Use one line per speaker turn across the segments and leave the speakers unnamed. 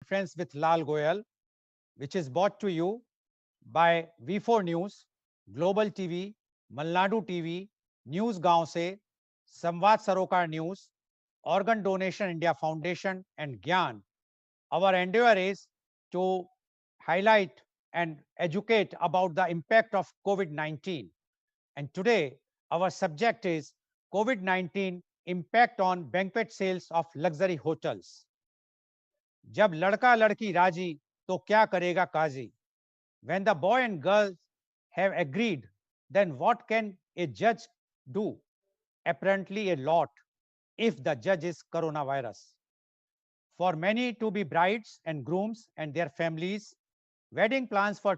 conference with Lal Goel, which is brought to you by V4 News, Global TV, Malnadu TV, News Gaon Se, Samvad Sarokar News, Organ Donation India Foundation, and Gyan. Our endeavor is to highlight and educate about the impact of COVID-19. And today, our subject is COVID-19 impact on banquet sales of luxury hotels. जब लड़का लड़की राजी तो क्या करेगा काजी? When the boy and girl have agreed, then what can a judge do? Apparently a lot, if the judge is coronavirus. For many to be brides and grooms and their families, wedding plans for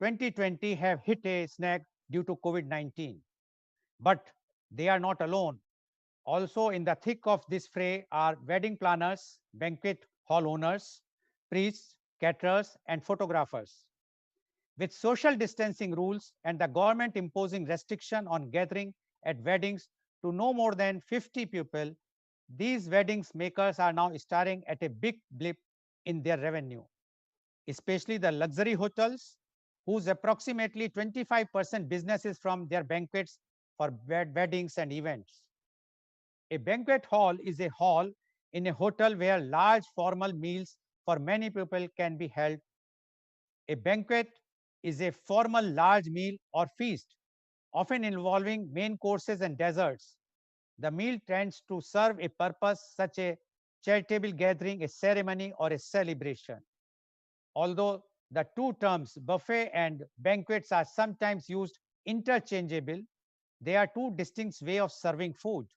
2020 have hit a snag due to COVID-19. But they are not alone. Also in the thick of this fray are wedding planners, banquet hall owners, priests, caterers, and photographers. With social distancing rules and the government imposing restriction on gathering at weddings to no more than 50 people, these weddings makers are now staring at a big blip in their revenue, especially the luxury hotels, whose approximately 25% business is from their banquets for weddings and events. A banquet hall is a hall in a hotel where large formal meals for many people can be held. A banquet is a formal large meal or feast, often involving main courses and desserts. The meal tends to serve a purpose such as a charitable gathering, a ceremony, or a celebration. Although the two terms buffet and banquets are sometimes used interchangeable, they are two distinct ways of serving food.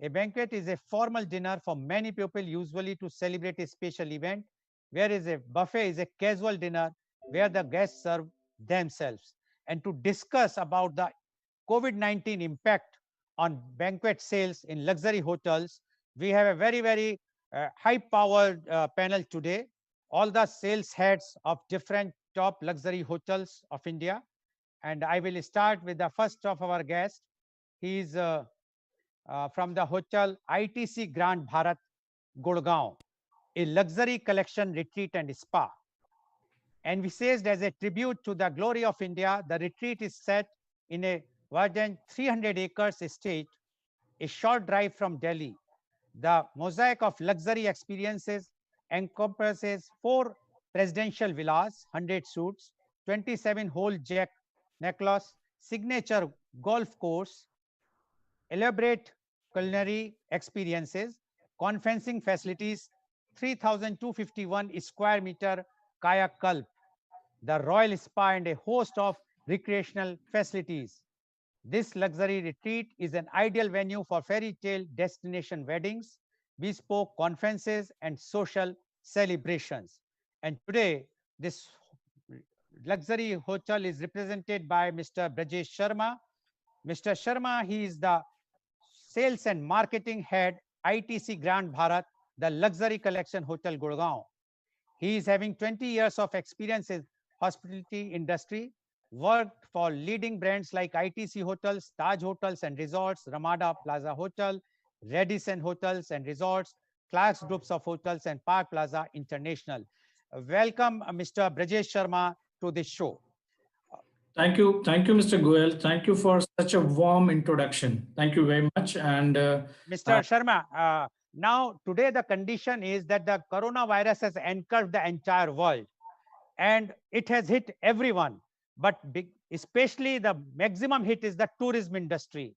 A banquet is a formal dinner for many people, usually to celebrate a special event, whereas a buffet is a casual dinner where the guests serve themselves. And to discuss about the COVID-19 impact on banquet sales in luxury hotels, we have a very high-powered panel today. All the sales heads of different top luxury hotels of India. And I will start with the first of our guests. He is from the hotel ITC Grand Bharat, Gurgaon, a luxury collection retreat and spa. And we says as a tribute to the glory of India, the retreat is set in a verdant 300 acres estate, a short drive from Delhi. The mosaic of luxury experiences encompasses 4 presidential villas, 100 suites, 27-hole Jack necklace, signature golf course, elaborate culinary experiences, conferencing facilities, 3,251 square meter kayak club, the royal spa, and a host of recreational facilities. This luxury retreat is an ideal venue for fairy tale destination weddings, bespoke conferences, and social celebrations. And today, this luxury hotel is represented by Mr. Brajesh Sharma. Mr. Sharma, he is the Sales and Marketing Head, ITC Grand Bharat, the Luxury Collection Hotel, Gurgaon. He is having 20 years of experience in hospitality industry, worked for leading brands like ITC Hotels, Taj Hotels and Resorts, Ramada Plaza Hotel, Radisson Hotels and Resorts, Clarks Groups of Hotels, and Park Plaza International. Welcome, Mr. Brajesh Sharma, to this show.
Thank you, Mr. Goel. Thank you for such a warm introduction. Thank you very much. And
Mr. Sharma, now today the condition is that the coronavirus has anchored the entire world, and it has hit everyone. But especially the maximum hit is the tourism industry,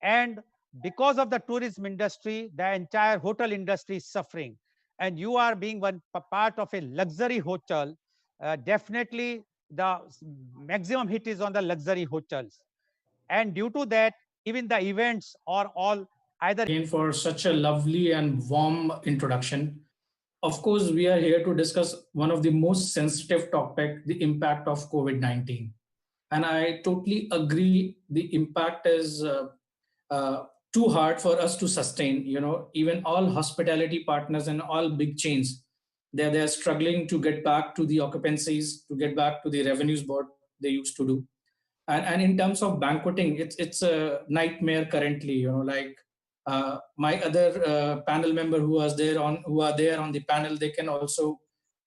and because of the tourism industry, the entire hotel industry is suffering. And you are being one part of a luxury hotel. Definitely, the maximum hit is on the luxury hotels, and due to that, even the events are all either.
Again, for such a lovely and warm introduction. Of course, we are here to discuss one of the most sensitive topic, the impact of COVID-19. And I totally agree, the impact is too hard for us to sustain. You know, even all hospitality partners and all big chains, they're struggling to get back to the occupancies, to get back to the revenues what they used to do. And in terms of banqueting, it's a nightmare currently. You know, like my other panel member who are there on the panel, they can also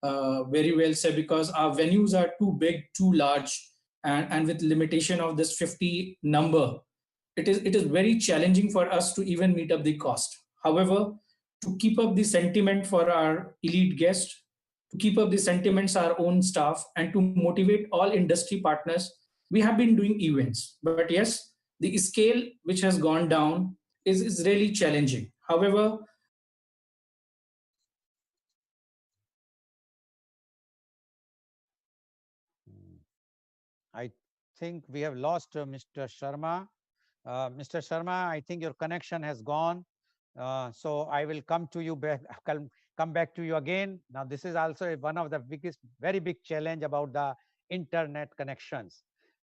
very well said, because our venues are too big, too large, and with limitation of this 50 number, it is very challenging for us to even meet up the cost. However, to keep up the sentiment for our elite guests, to keep up the sentiments our own staff, and to motivate all industry partners, we have been doing events. But yes, the scale which has gone down is really challenging. However,
Hmm. I think we have lost Mr. Sharma. Mr. Sharma, I think your connection has gone. So I will come to you back, come back to you again. Now, this is also one of the biggest, very big challenge about the internet connections.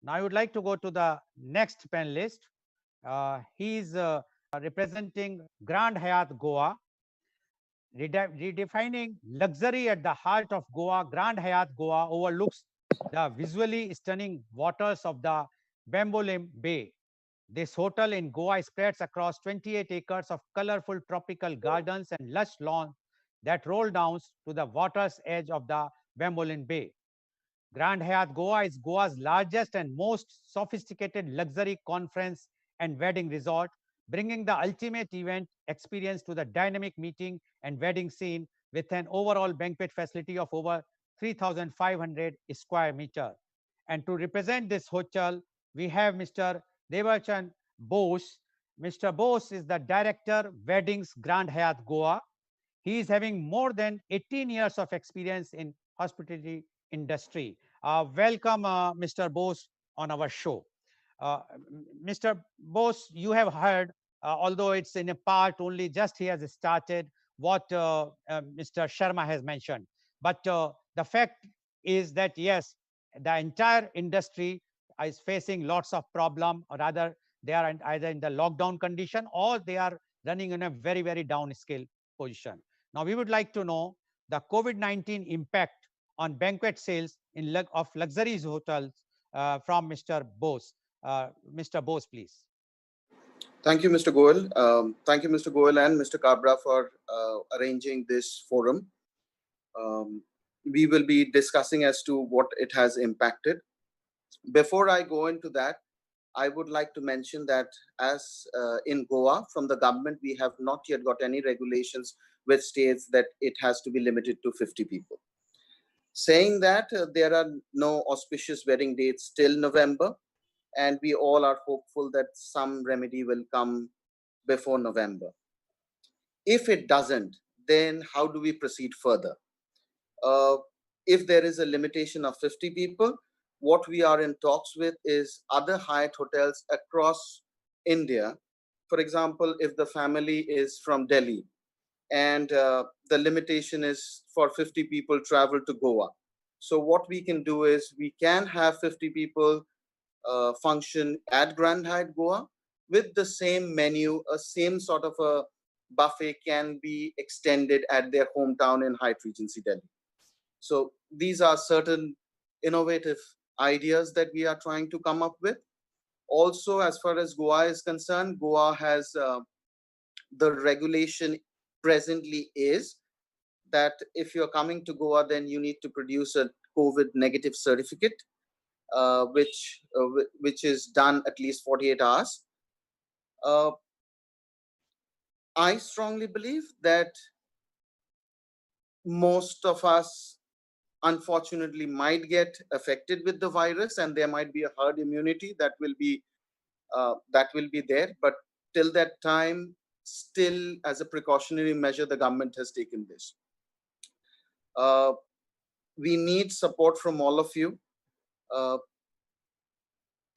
Now, I would like to go to the next panelist. He is representing Grand Hyatt Goa, redefining luxury at the heart of Goa. Grand Hyatt Goa overlooks the visually stunning waters of the Bambolim Bay. This hotel in Goa spreads across 28 acres of colorful tropical gardens and lush lawns that roll down to the water's edge of the Bambolim Bay. Grand Hyatt Goa is Goa's largest and most sophisticated luxury conference and wedding resort, bringing the ultimate event experience to the dynamic meeting and wedding scene with an overall banquet facility of over 3,500 square meter. And to represent this hotel, we have Mr. Devachan Bose. Mr. Bose is the director, Weddings Grand Hyatt Goa. He is having more than 18 years of experience in hospitality industry. Welcome, Mr. Bose, on our show. Mr. Bose, you have heard, although it's in a part only, just he has started what Mr. Sharma has mentioned. But the fact is that, yes, the entire industry is facing lots of problem, or rather, they are either in the lockdown condition or they are running in a very, very downscale position. Now, we would like to know the COVID-19 impact on banquet sales of luxury hotels from Mr. Bose. Mr. Bose, please.
Thank you, Mr. Goel. Thank you, Mr. Goel and Mr. Kabra for arranging this forum. We will be discussing as to what it has impacted. Before I go into that, I would like to mention that as in Goa, from the government, we have not yet got any regulations which states that it has to be limited to 50 people. Saying that, there are no auspicious wedding dates till November, and we all are hopeful that some remedy will come before November. If it doesn't, then how do we proceed further? If there is a limitation of 50 people, what we are in talks with is other Hyatt hotels across India. For example, if the family is from Delhi and the limitation is for 50 people travel to Goa. So what we can do is we can have 50 people function at Grand Hyatt Goa with the same menu, a same sort of a buffet can be extended at their hometown in Hyatt Regency Delhi. So these are certain innovative ideas that we are trying to come up with. Also, as far as Goa is concerned, Goa has the regulation presently is that if you're coming to Goa, then you need to produce a COVID negative certificate, which is done at least 48 hours. I strongly believe that most of us unfortunately might get affected with the virus, and there might be a herd immunity that will be there. But till that time, still as a precautionary measure, the government has taken this. We need support from all of you,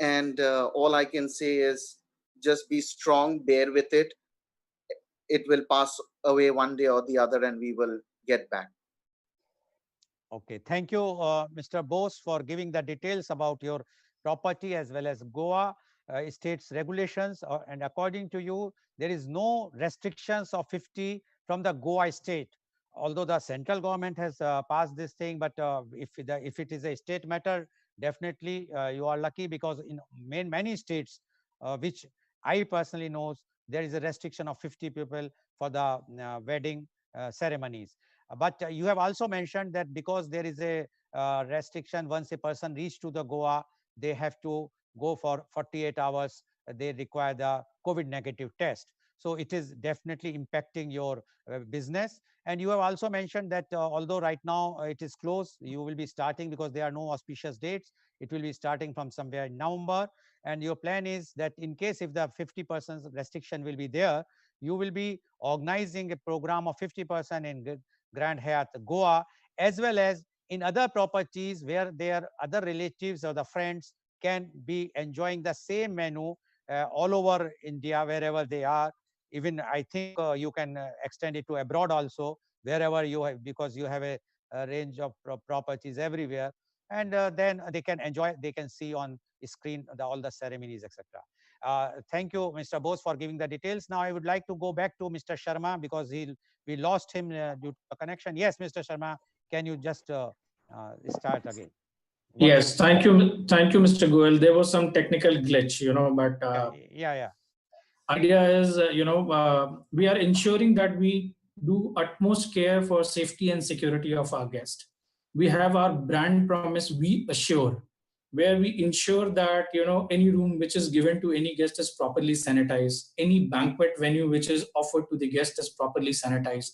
and all I can say is just be strong, bear with it. It will pass away one day or the other, and we will get back.
Okay, thank you, Mr. Bose, for giving the details about your property as well as Goa state's regulations. And according to you, there is no restrictions of 50 from the Goa state. Although the central government has passed this thing, but if it is a state matter, definitely you are lucky, because in many states, which I personally knows, there is a restriction of 50 people for the wedding ceremonies. But you have also mentioned that because there is a restriction, once a person reach to the Goa, they have to go for 48 hours. They require the COVID negative test. So it is definitely impacting your business. And you have also mentioned that although right now it is closed, you will be starting, because there are no auspicious dates. It will be starting from somewhere in November. And your plan is that in case if the 50% restriction will be there, you will be organizing a program of 50% in Grand Hyatt Goa, as well as in other properties where their other relatives or the friends can be enjoying the same menu all over India, wherever they are. Even I think you can extend it to abroad also, wherever you have, because you have a range of properties everywhere. And then they can enjoy, they can see on screen all the ceremonies, etc. Thank you, Mr. Bose, for giving the details. Now I would like to go back to Mr. Sharma, because we lost him due to the connection. Yes, Mr. Sharma, can you just start again? What you
Yes, thank you, Mr. Goel. There was some technical glitch, but
yeah.
idea is, we are ensuring that we do utmost care for safety and security of our guest. We have our brand promise, we assure, where we ensure that, any room which is given to any guest is properly sanitized. Any banquet venue which is offered to the guest is properly sanitized.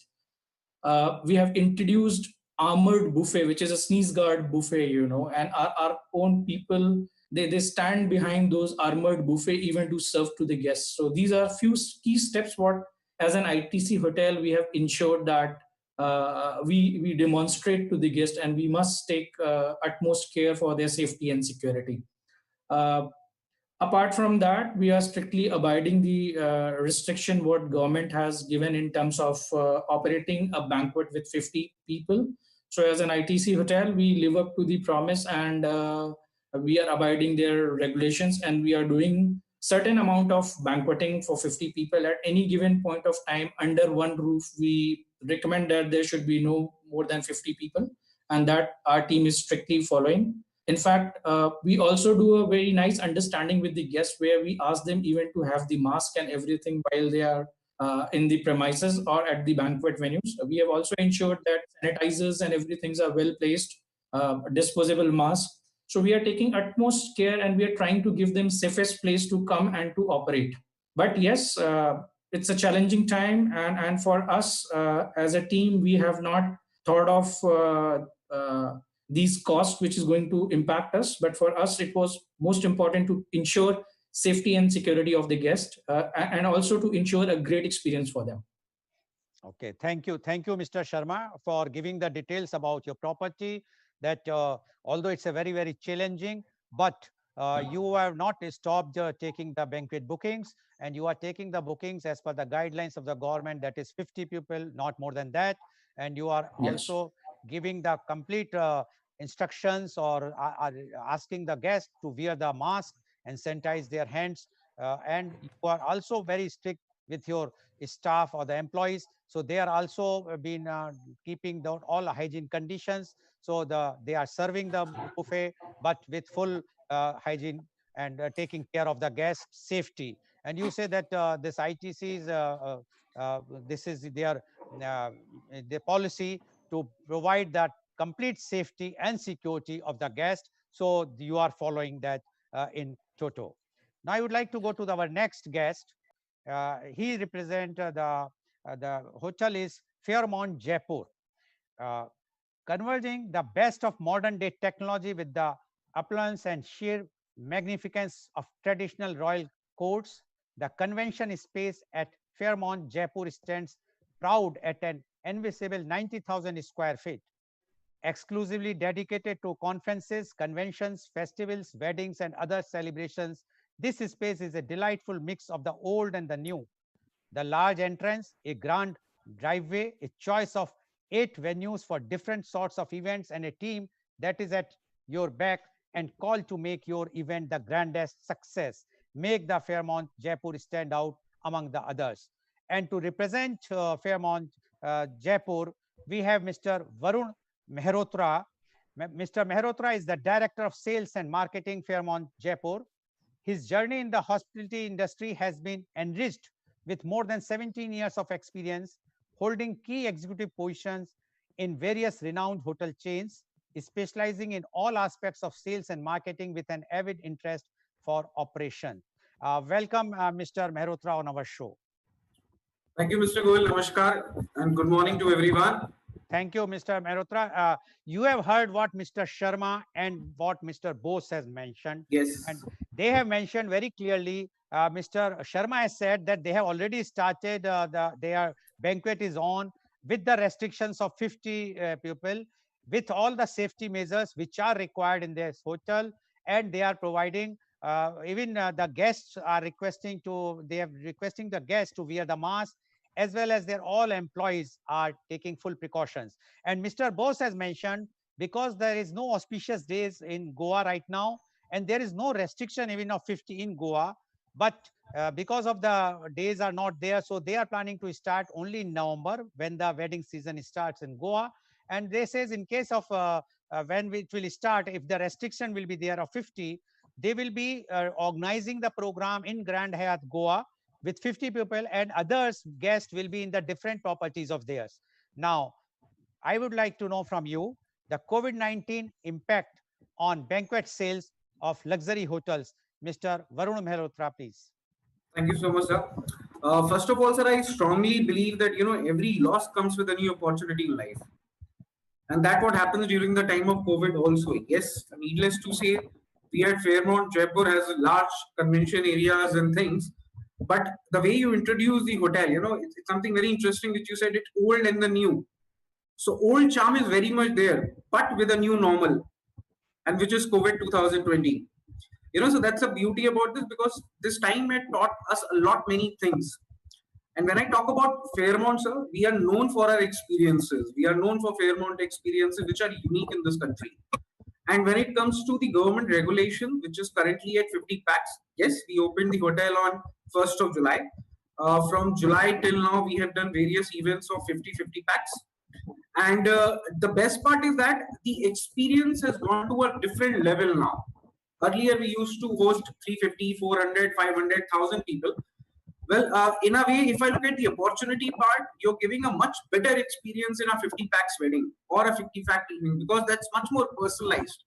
We have introduced armored buffet, which is a sneeze guard buffet, and our own people, they stand behind those armored buffet even to serve to the guests. So these are few key steps what, as an ITC hotel, we have ensured that we demonstrate to the guest, and we must take utmost care for their safety and security. Uh, Apart from that, we are strictly abiding the restriction what government has given in terms of operating a banquet with 50 people. So as an ITC hotel, we live up to the promise, and we are abiding their regulations, and we are doing certain amount of banqueting for 50 people at any given point of time under one roof. We recommend that there should be no more than 50 people, and that our team is strictly following. In fact, we also do a very nice understanding with the guests, where we ask them even to have the mask and everything while they are in the premises or at the banquet venues. We have also ensured that sanitizers and everything are well placed, disposable masks. So we are taking utmost care, and we are trying to give them safest place to come and to operate. But yes, it's a challenging time, and for us as a team, we have not thought of these costs which is going to impact us. But for us, it was most important to ensure safety and security of the guest, and also to ensure a great experience for them.
Okay, thank you, Mr. Sharma, for giving the details about your property. That although it's a very challenging, but you have not stopped taking the banquet bookings, and you are taking the bookings as per the guidelines of the government, that is 50 people, not more than that. And you are
Yes.
also giving the complete instructions, or are asking the guests to wear the mask and sanitize their hands. And you are also very strict with your staff or the employees, so they are also been keeping the all hygiene conditions. So they are serving the buffet, but with full hygiene, and taking care of the guest safety. And you say that this ITC's this is uh, their policy to provide that complete safety and security of the guest. So you are following that in toto. Now I would like to go to our next guest. He represent the hotel is Fairmont Jaipur, uh, converging the best of modern day technology with the opulence and sheer magnificence of traditional royal courts. The convention space at Fairmont Jaipur stands proud at an invisible 90,000 square feet, exclusively dedicated to conferences, conventions, festivals, weddings, and other celebrations. This space is a delightful mix of the old and the new. The large entrance, a grand driveway, a choice of 8 venues for different sorts of events, and a team that is at your back and called to make your event the grandest success. Make the Fairmont Jaipur stand out among the others. And to represent Fairmont Jaipur, we have Mr. Varun Mehrotra. Mr. Mehrotra is the Director of Sales and Marketing, Fairmont Jaipur. His journey in the hospitality industry has been enriched with more than 17 years of experience, holding key executive positions in various renowned hotel chains, specializing in all aspects of sales and marketing with an avid interest for operation. Welcome, Mr. Mehrotra, on our show.
Thank you, Mr. Goel. Namaskar and good morning to everyone.
Thank you, Mr. Mehrotra. You have heard what Mr. Sharma and what Mr. Bose has mentioned.
Yes.
And they have mentioned very clearly, Mr. Sharma has said that they have already started, their banquet is on with the restrictions of 50 people, with all the safety measures which are required in this hotel, and they are providing, even the guests are requesting to, they are requesting the guests to wear the mask, as well as their all employees are taking full precautions. And Mr. Bose has mentioned, because there is no auspicious days in Goa right now, and there is no restriction even of 50 in Goa, but because of the days are not there, so they are planning to start only in November when the wedding season starts in Goa. And they says in case of when it will start, if the restriction will be there of 50, they will be organizing the program in Grand Hyatt Goa with 50 people, and others guests will be in the different properties of theirs. Now, I would like to know from you the COVID-19 impact on banquet sales of luxury hotels. Mr. Varun Mehrotra, please.
Thank you so much, sir. First of all, sir, I strongly believe that every loss comes with a new opportunity in life, and that what happens during the time of COVID also. Yes, needless to say, we at Fairmont Jaipur has large convention areas and things. But the way you introduce the hotel, it's something very interesting which you said, it's old and the new. So old charm is very much there, but with a new normal, and which is COVID 2020. So that's the beauty about this, because this time had taught us a lot many things. And when I talk about Fairmont, sir, we are known for our experiences. We are known for Fairmont experiences which are unique in this country. And when it comes to the government regulation, which is currently at 50 packs, yes, we opened the hotel on 1st of July. From July till now, we have done various events of 50 packs. And the best part is that the experience has gone to a different level now. Earlier, we used to host 350, 400, 500, 1,000 people. Well, in a way, if I look at the opportunity part, you're giving a much better experience in a 50 packs wedding or a 50 pack evening, because that's much more personalized.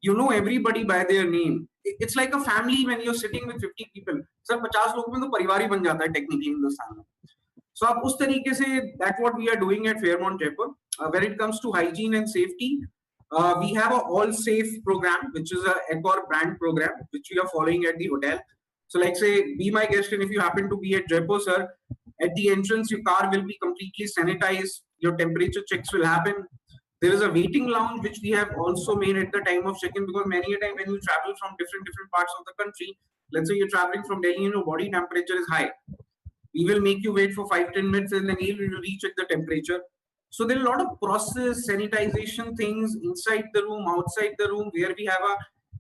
You know everybody by their name. It's like a family when you're sitting with 50 people. Sir, 50 लोगों में तो परिवार ही बन जाता है technically Hindustan में. So आप उस तरीके से, that's what we are doing at Fairmont Jaipur. When it comes to hygiene and safety, we have a all safe program, which is a Accor brand program, which we are following at the hotel. So like say, be my guest, and if you happen to be at Jaipur, sir, at the entrance, your car will be completely sanitized. Your temperature checks will happen. There is a waiting lounge, which we have also made at the time of check-in, because many a time when you travel from different parts of the country, let's say you're traveling from Delhi and your body temperature is high. We will make you wait for 5-10 minutes and then we will recheck the temperature. So there are a lot of process, sanitization things inside the room, outside the room, where we have a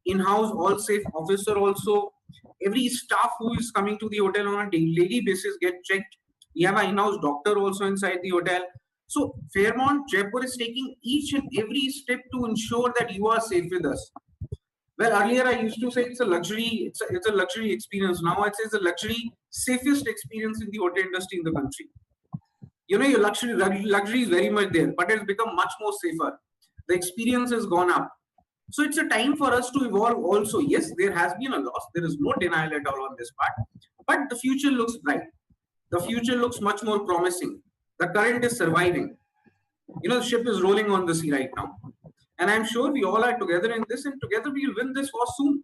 in-house all safe officer also. Every staff who is coming to the hotel on a daily basis get checked. We have an in-house doctor also inside the hotel. So Fairmont Jaipur is taking each and every step to ensure that you are safe with us. Well, earlier I used to say it's a luxury, it's a luxury experience. Now I'd say it's the luxury safest experience in the hotel industry in the country. Your luxury is very much there, but it's become much more safer. The experience has gone up. So it's a time for us to evolve also. Yes, there has been a loss. There is no denial at all on this part. But the future looks bright. The future looks much more promising. The current is surviving. The ship is rolling on the sea right now. And I'm sure we all are together in this, and together we will win this war soon.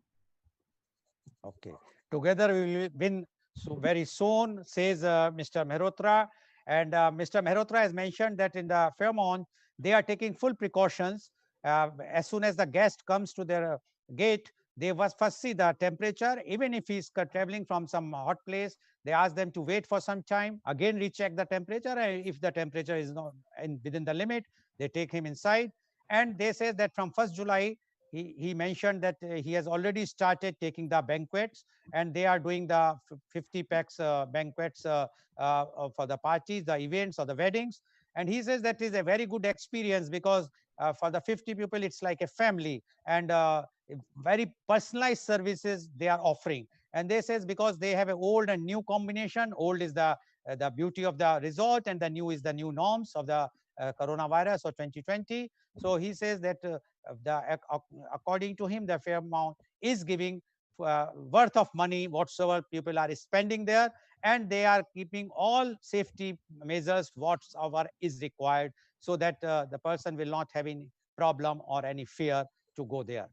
Okay. Together we will win so very soon, says Mr. Mehrotra. And Mr. Mehrotra has mentioned that in the Fairmont, they are taking full precautions. As soon as the guest comes to their gate, they must first see the temperature. Even if he's traveling from some hot place, they ask them to wait for some time, again recheck the temperature. And if the temperature is not within the limit, they take him inside. And they say that from 1st July, he mentioned that he has already started taking the banquets, and they are doing the 50 packs banquets for the parties, the events, or the weddings. And he says that is a very good experience, because for the 50 people, it's like a family, and very personalized services they are offering. And they says because they have an old and new combination. Old is the beauty of the resort, and the new is the new norms of the coronavirus or 2020. So he says that according to him, the Fairmount is giving worth of money whatsoever people are spending there, and they are keeping all safety measures whatsoever is required, so that the person will not have any problem or any fear to go there.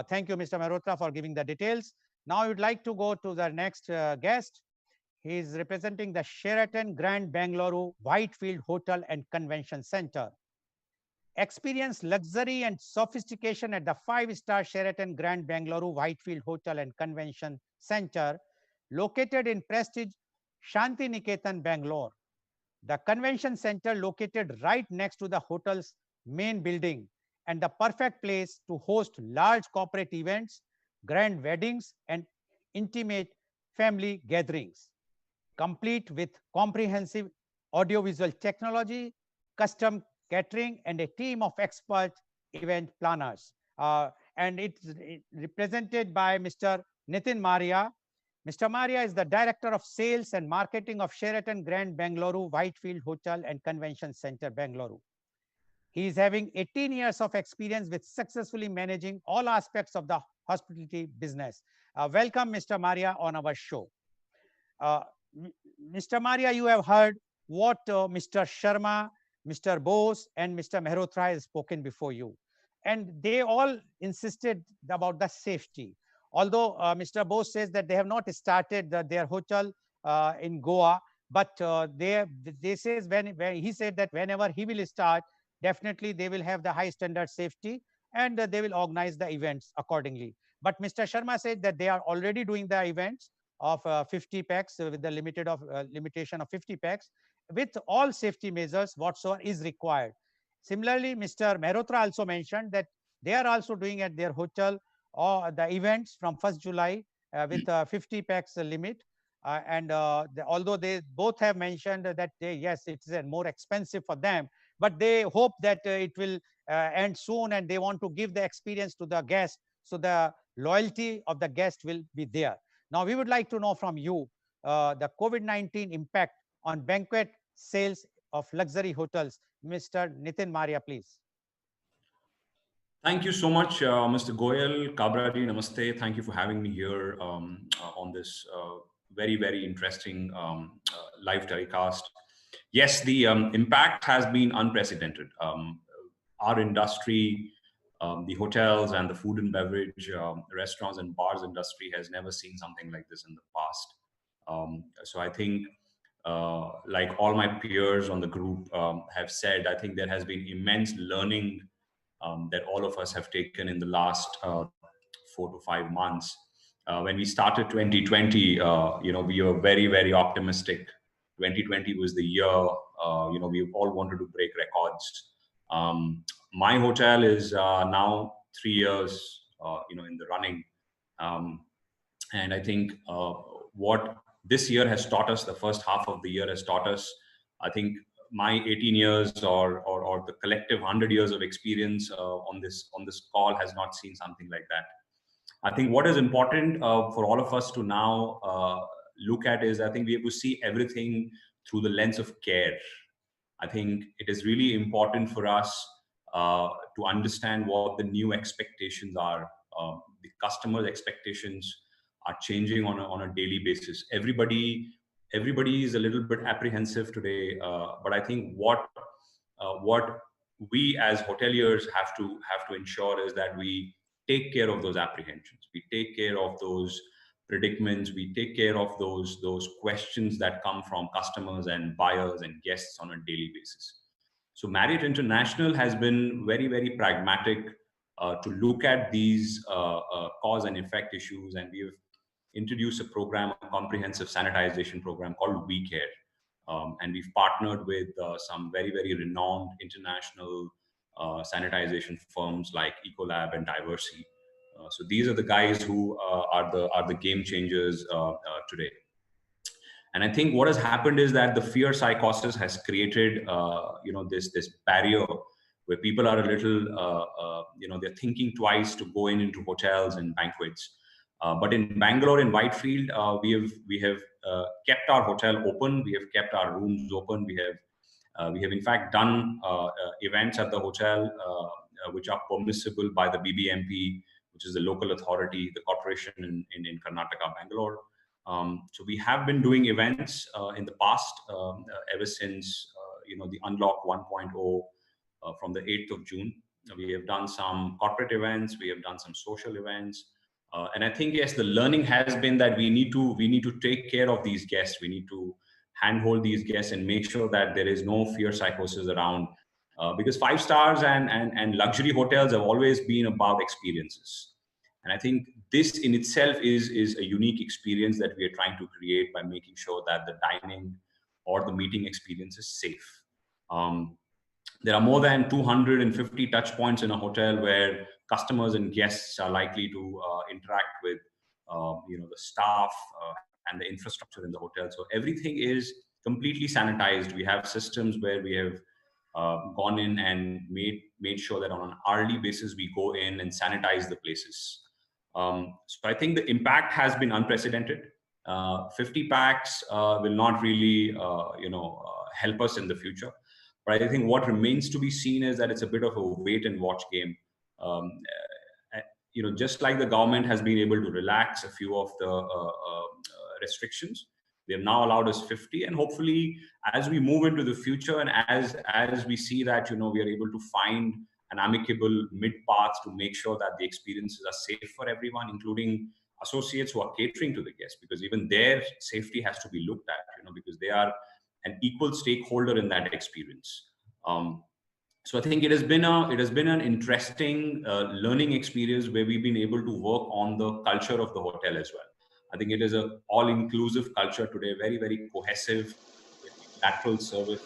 Thank you, Mr. Mehrotra, for giving the details. Now I would like to go to the next guest. He is representing the Sheraton Grand Bengaluru Whitefield Hotel and Convention Center. Experience luxury and sophistication at the 5-star Sheraton Grand Bengaluru Whitefield Hotel and Convention Center, located in prestige Shanti Niketan, Bangalore. The convention center located right next to the hotel's main building, and the perfect place to host large corporate events, grand weddings, and intimate family gatherings, complete with comprehensive audiovisual technology, custom catering, and a team of expert event planners. And it's represented by Mr. Nitin Maria. Mr. Maria is the Director of Sales and Marketing of Sheraton Grand Bengaluru Whitefield Hotel and Convention Center, Bengaluru. He is having 18 years of experience with successfully managing all aspects of the hospitality business. Welcome, Mr. Maria, on our show. Mr. Maria, you have heard what Mr. Sharma, Mr. Bose, and Mr. Mehrotra has spoken before you. And they all insisted about the safety. Although Mr. Bose says that they have not started their hotel in Goa, but they says when he said that whenever he will start, definitely they will have the high standard safety, and they will organize the events accordingly. But Mr. Sharma said that they are already doing the events of 50 packs with the limitation of 50 packs with all safety measures whatsoever is required. Similarly, Mr. Mehrotra also mentioned that they are also doing at their hotel or the events from 1st July with 50 packs limit. Although they both have mentioned that yes, it's more expensive for them, but they hope that it will end soon, and they want to give the experience to the guest, so the loyalty of the guest will be there. Now, we would like to know from you the COVID-19 impact on banquet sales of luxury hotels. Mr. Nitin Maria, please.
Thank you so much, Mr. Goel. Kabraji, namaste. Thank you for having me here on this very, very interesting live telecast. Yes, the impact has been unprecedented. Our industry, the hotels and the food and beverage, restaurants and bars industry has never seen something like this in the past. So I think, like all my peers on the group have said, I think there has been immense learning that all of us have taken in the last 4 to 5 months. When we started 2020, we were very, very optimistic. 2020 was the year, we all wanted to break records. My hotel is now 3 years, in the running. And I think what this year has taught us, the first half of the year has taught us, I think my 18 years or the collective 100 years of experience on this call has not seen something like that. I think what is important for all of us to now look at is, I think we have to see everything through the lens of care. I think it is really important for us to understand what the new expectations are. The customer's expectations are changing on a daily basis. Everybody is a little bit apprehensive today, but I think what we as hoteliers have to ensure is that we take care of those apprehensions. We take care of those predicaments. We take care of those questions that come from customers and buyers and guests on a daily basis. So Marriott International has been very, very pragmatic to look at these cause and effect issues, and we've introduced a program, a comprehensive sanitization program called We Care. And we've partnered with some very, very renowned international sanitization firms like Ecolab and Diversity. So these are the guys who are the game changers today. And I think what has happened is that the fear psychosis has created, this barrier where people are a little, they're thinking twice to go into hotels and banquets. But in Bangalore, in Whitefield, we have kept our hotel open. We have kept our rooms open. We have We have in fact done events at the hotel which are permissible by the BBMP, which is the local authority, the corporation in Karnataka, Bangalore. So we have been doing events in the past ever since the Unlock 1.0 from the 8th of June. We have done some corporate events, we have done some social events, and I think yes, the learning has been that we need to take care of these guests. We need to handhold these guests and make sure that there is no fear psychosis around. Because 5 stars and luxury hotels have always been about experiences. And I think this in itself is a unique experience that we are trying to create by making sure that the dining or the meeting experience is safe. There are more than 250 touch points in a hotel where customers and guests are likely to interact with the staff and the infrastructure in the hotel. So everything is completely sanitized. We have systems where we have gone in and made sure that on an hourly basis we go in and sanitize the places. So I think the impact has been unprecedented. 50 packs will not really help us in the future. But I think what remains to be seen is that it's a bit of a wait and watch game. Just like the government has been able to relax a few of the restrictions, they have now allowed us 50, and hopefully as we move into the future and as we see that we are able to find an amicable mid path to make sure that the experiences are safe for everyone, including associates who are catering to the guests, because even their safety has to be looked at, because they are an equal stakeholder in that experience. So I think it has been an interesting learning experience where we've been able to work on the culture of the hotel as well. I think it is an all-inclusive culture today, very, very cohesive, lateral service.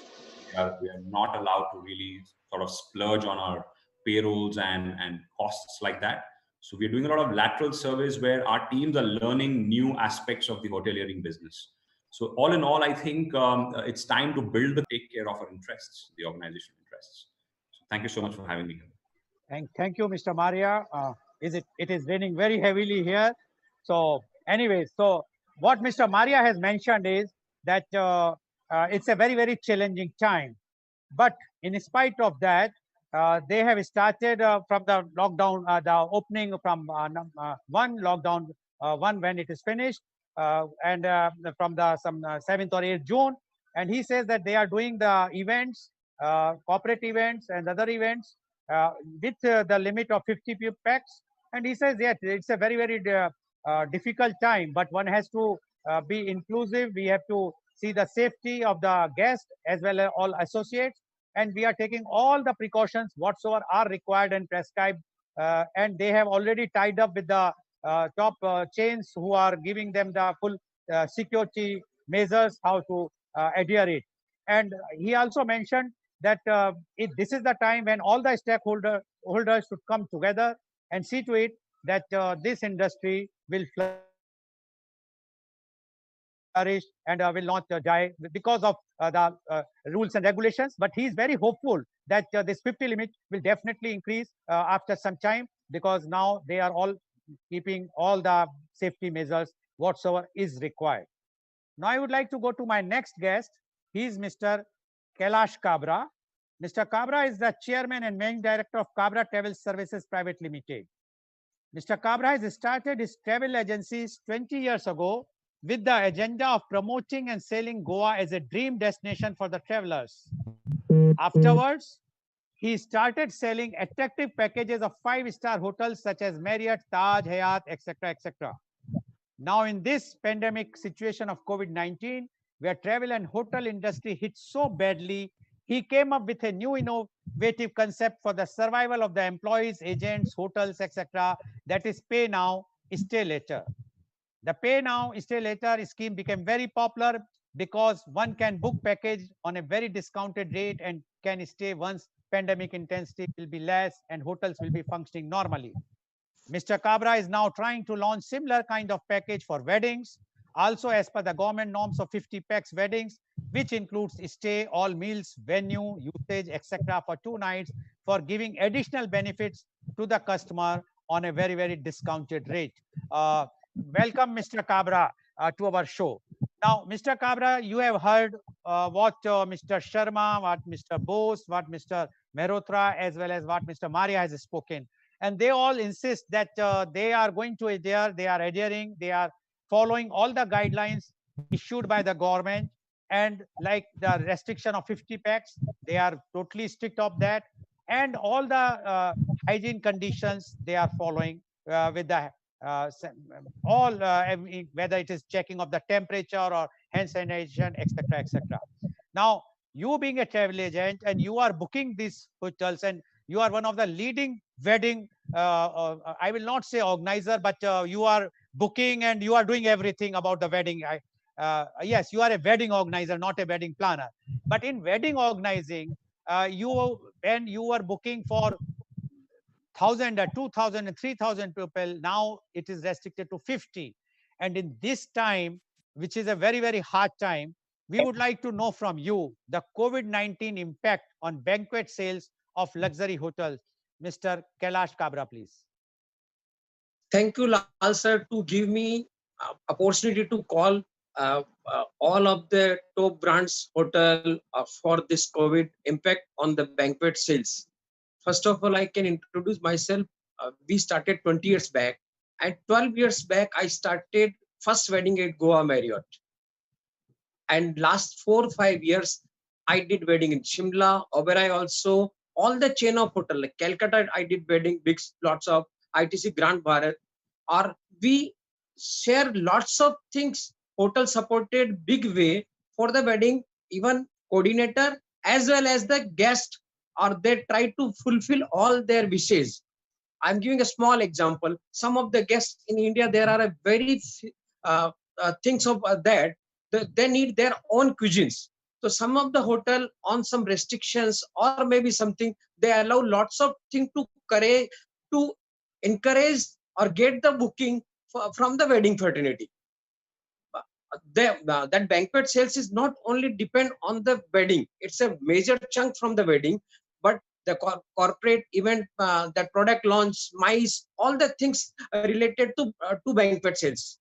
We are not allowed to really sort of splurge on our payrolls and costs like that. So we're doing a lot of lateral service where our teams are learning new aspects of the hoteliering business. So all in all, I think it's time to take care of our interests, the organizational interests. So thank you so much for having me here.
Thank you, Mr. Maria. It is raining very heavily here. So anyways, so what Mr. Maria has mentioned is that it's a very, very challenging time. But in spite of that, they have started from the lockdown, the opening from one lockdown, one when it is finished, and from the 7th or 8th June. And he says that they are doing the events, corporate events and other events with the limit of 50 packs. And he says, yes, it's a very, very difficult time, but one has to be inclusive. We have to see the safety of the guests as well as all associates. And we are taking all the precautions whatsoever are required and prescribed. And they have already tied up with the top chains who are giving them the full security measures, how to adhere it. And he also mentioned that this is the time when all the stakeholders should come together and see to it that this industry will flourish and will not die because of the rules and regulations. But he is very hopeful that this 50 limit will definitely increase after some time, because now they are all keeping all the safety measures whatsoever is required. Now I would like to go to my next guest. He is Mr. Kailash Kabra. Mr. Kabra is the chairman and managing director of Kabra Travel Services Private Limited. Mr. Kabra has started his travel agencies 20 years ago with the agenda of promoting and selling Goa as a dream destination for the travelers. Afterwards, he started selling attractive packages of 5-star hotels such as Marriott, Taj, Hyatt, etc., etc. Now, in this pandemic situation of COVID-19, where travel and hotel industry hit so badly, he came up with a new innovative concept for the survival of the employees, agents, hotels, etc. That is pay now, stay later. The pay now, stay later scheme became very popular because one can book package on a very discounted rate and can stay once pandemic intensity will be less and hotels will be functioning normally. Mr. Kabra is now trying to launch similar kind of package for weddings, also as per the government norms of 50 packs weddings, which includes stay, all meals, venue, usage, etc. for 2 nights, for giving additional benefits to the customer on a very, very discounted rate. Welcome, Mr. Kabra, to our show. Now, Mr. Kabra, you have heard what Mr. Sharma, what Mr. Bose, what Mr. Mehrotra, as well as what Mr. Maria has spoken. And they all insist that they are going to adhere, they are adhering, they are following all the guidelines issued by the government. And like the restriction of 50 packs, they are totally strict of that. And all the hygiene conditions they are following with the all whether it is checking of the temperature or hand sanitization, etc., etc. Now, you being a travel agent and you are booking these hotels and you are one of the leading wedding, I will not say organizer, but you are booking and you are doing everything about the wedding. Yes, you are a wedding organizer, not a wedding planner. But in wedding organizing, when you are booking for 1,000 or 2,000 and 3,000 people, now it is restricted to 50. And in this time, which is a very, very hard time, we would like to know from you the COVID-19 impact on banquet sales of luxury hotels. Mr. Kailash Kabra, please.
Thank you, Lal sir, to give me opportunity to call all of the top brands hotel for this COVID impact on the banquet sales. First of all, I can introduce myself. We started 20 years back, and 12 years back, I started first wedding at Goa Marriott. And last 4 or 5 years, I did wedding in Shimla, Oberoi also, all the chain of hotel, like Calcutta, I did wedding, big lots of ITC Grand Bharat, or we share lots of things, hotel supported big way for the wedding, even coordinator as well as the guest, or they try to fulfill all their wishes. I'm giving a small example. Some of the guests in India, there are a very things of that they need their own cuisines. So some of the hotel on some restrictions or maybe something, they allow lots of things to encourage or get the booking from the wedding fraternity. That banquet sales is not only depend on the wedding, it's a major chunk from the wedding, but the corporate event, that product launch, mice, all the things related to banquet sales.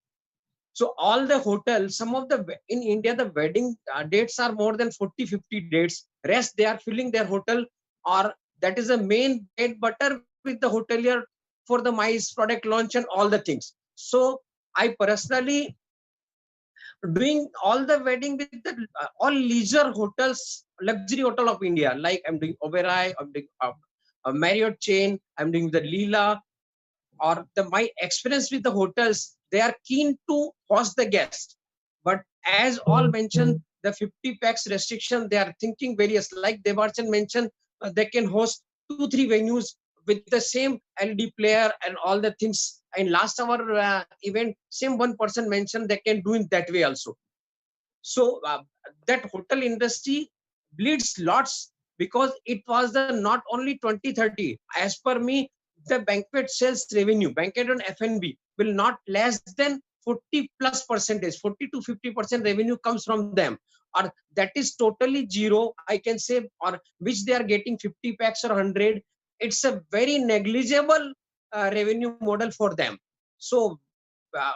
So all the hotels, some of the in India, the wedding dates are more than 40-50 dates. Rest they are filling their hotel, or that is the main bread butter with the hotelier for the mice product launch and all the things. So I personally doing all the wedding with the all leisure hotels, luxury hotel of India. Like I'm doing Oberoi, I'm doing a Marriott chain, I'm doing the Leela, or my experience with the hotels, they are keen to host the guest. But as all mentioned, the 50 packs restriction, they are thinking various, like Devarchan mentioned, they can host 2-3 venues with the same LED player and all the things. And last our event, same one person mentioned they can do it that way also. So that hotel industry bleeds lots, because it was the not only 2030. As per me, the banquet sales revenue, banquet and F&B will not less than 40+%, 40 to 50% revenue comes from them, or that is totally zero, I can say, or which they are getting 50 packs or 100. It's a very negligible revenue model for them. So uh,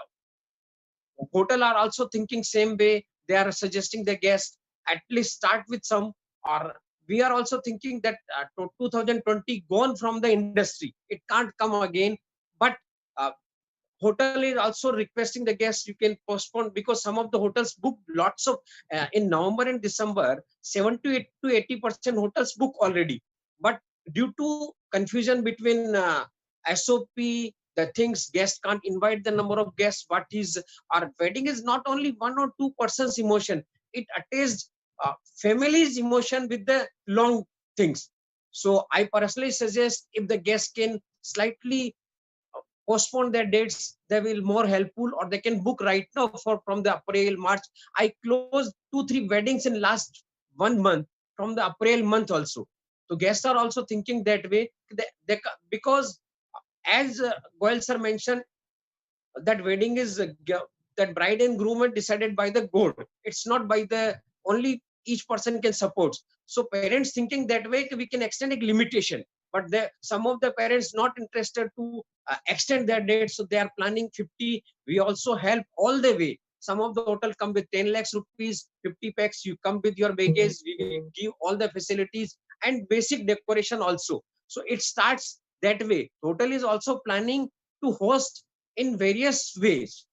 hotel are also thinking same way. They are suggesting the guest at least start with some, or we are also thinking that 2020 gone from the industry, it can't come again. But uh, hotel is also requesting the guests, you can postpone, because some of the hotels book lots of in November and December, 70 to 80% hotels book already. But due to confusion between SOP, the things, guests can't invite the number of guests. What is our wedding is not only 1 or 2 persons emotion, it attaches family's emotion with the long things. So I personally suggest if the guest can slightly postpone their dates, they will more helpful, or they can book right now for from the April, March. I closed 2-3 weddings in last 1 month from the April month also. So guests are also thinking that way, because as Goel sir mentioned, that wedding is that bride and groom are decided by the god. It's not by the only each person can support. So parents thinking that way, we can extend a limitation. But some of the parents not interested to extend their dates, so they are planning 50. We also help all the way. Some of the hotel come with 10 lakhs rupees, 50 packs. You come with your baggage. We will give all the facilities and basic decoration also. So it starts that way. Hotel is also planning to host in various ways.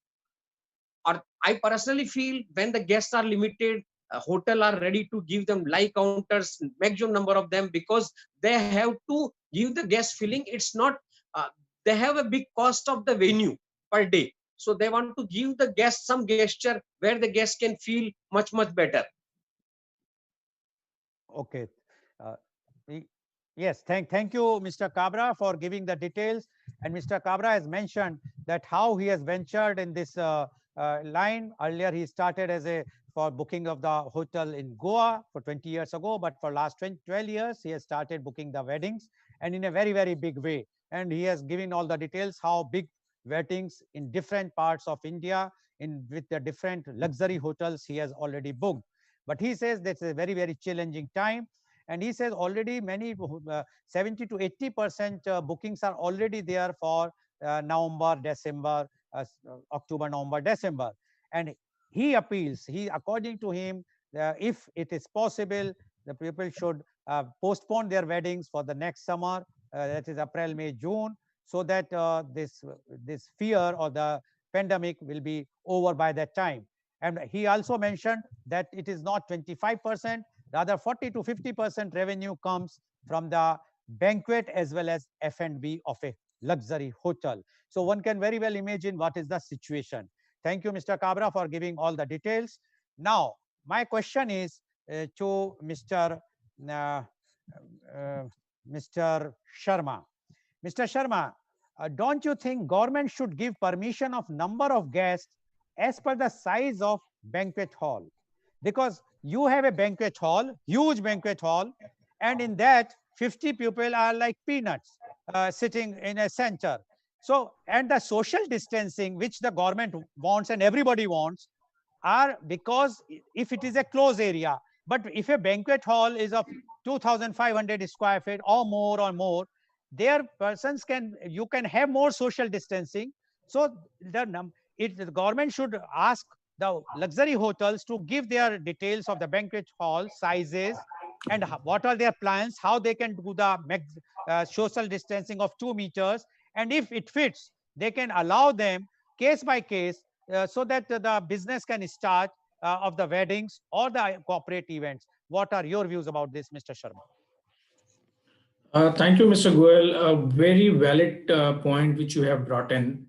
Or I personally feel when the guests are limited, hotel are ready to give them live counters, maximum number of them, because they have to give the guest feeling. It's not, they have a big cost of the venue per day. So they want to give the guest some gesture where the guest can feel much, much better.
Okay. Uh, yes, thank you, Mr. Cabra, for giving the details. And Mr. Cabra has mentioned that how he has ventured in this line. Earlier, he started as a for booking of the hotel in Goa for 20 years ago, but for last 12 years, he has started booking the weddings, and in a very, very big way. And he has given all the details how big weddings in different parts of India in with the different luxury hotels he has already booked. But he says that's a very, very challenging time. And he says already many 70 to 80% bookings are already there for November, December, October, November, December. And he appeals, according to him, if it is possible, the people should postpone their weddings for the next summer, that is April, May, June, so that this fear or the pandemic will be over by that time. And he also mentioned that it is not 25%, rather 40 to 50% revenue comes from the banquet as well as F&B of a luxury hotel. So one can very well imagine what is the situation. Thank you, Mr. Cabra, for giving all the details. Now, my question is to Mr. Mr. Sharma. Mr. Sharma, don't you think government should give permission of number of guests as per the size of banquet hall? Because you have a banquet hall, huge banquet hall, and in that 50 people are like peanuts sitting in a center. So, and the social distancing, which the government wants and everybody wants, are because if it is a closed area, but if a banquet hall is of 2,500 square feet or more, there persons you can have more social distancing. So the government should ask the luxury hotels to give their details of the banquet hall sizes and what are their plans, how they can do the social distancing of 2 meters, and if it fits, they can allow them case by case so that the business can start of the weddings or the corporate events. What are your views about this, Mr. Sharma?
Thank you, Mr. Goel. A very valid point which you have brought in.